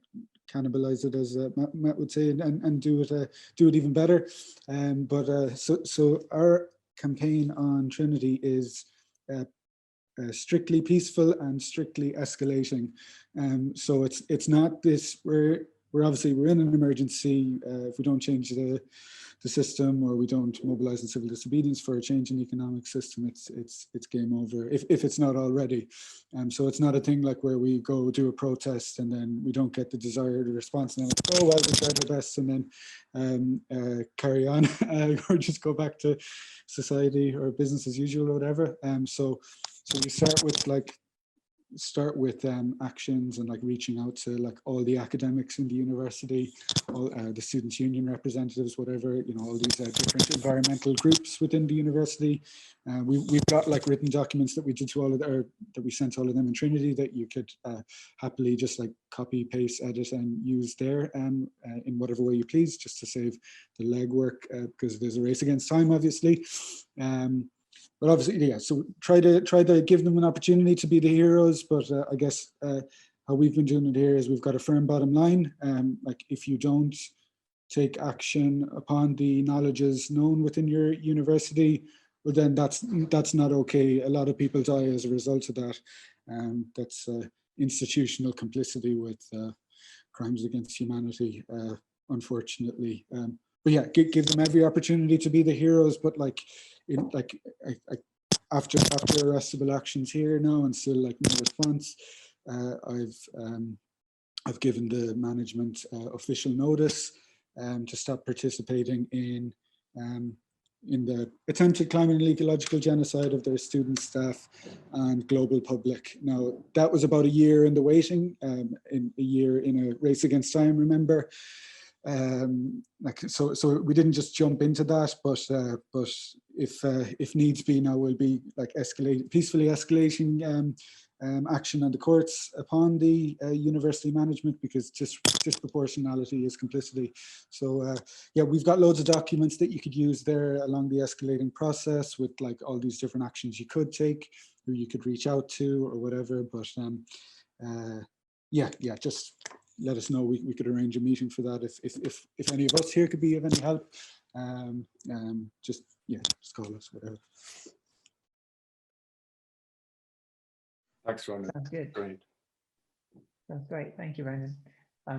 cannibalize it, as Matt would say, and do it even better. So our campaign on Trinity is strictly peaceful and strictly escalating. So it's not this, we're obviously in an emergency. If we don't change the system, or we don't mobilize in civil disobedience for a change in the economic system, it's game over, if it's not already. So it's not a thing like where we go do a protest and then we don't get the desired response, and then like, oh well, we tried our best, and then carry on or just go back to society or business as usual or whatever. So we start with actions and like reaching out to like all the academics in the university, all the students' union representatives, whatever, all these different environmental groups within the university. We've got like written documents that we did to all of that we sent all of them in Trinity, that you could happily just like copy, paste, edit, and use there in whatever way you please, just to save the legwork, because there's a race against time, obviously. But obviously, yeah, so try to give them an opportunity to be the heroes. But I guess how we've been doing it here is we've got a firm bottom line. Like if you don't take action upon the knowledges known within your university, well then that's not okay. A lot of people die as a result of that. That's institutional complicity with crimes against humanity, unfortunately. But yeah, give them every opportunity to be the heroes. But like, after arrestable actions here now and still like no response, I've given the management official notice to stop participating in the attempted climate and ecological genocide of their student, staff, and global public. Now that was about a year in the waiting, in a year in a race against time. Remember. So we didn't just jump into that, but if needs be, now we'll be like peacefully escalating action on the courts upon the university management, because disproportionality is complicity. So yeah, we've got loads of documents that you could use there along the escalating process, with like all these different actions you could take, who you could reach out to or whatever. But yeah, just let us know. We could arrange a meeting for that if any of us here could be of any help. Just call us, whatever. Thanks, Ronan. Sounds good. Great. That's great. Thank you, Ronan.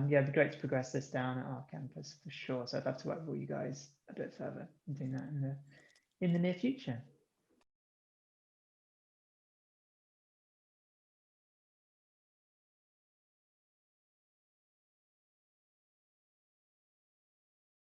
Yeah, it'd be great to progress this down at our campus for sure. So I'd love to work with you guys a bit further and doing that in the near future.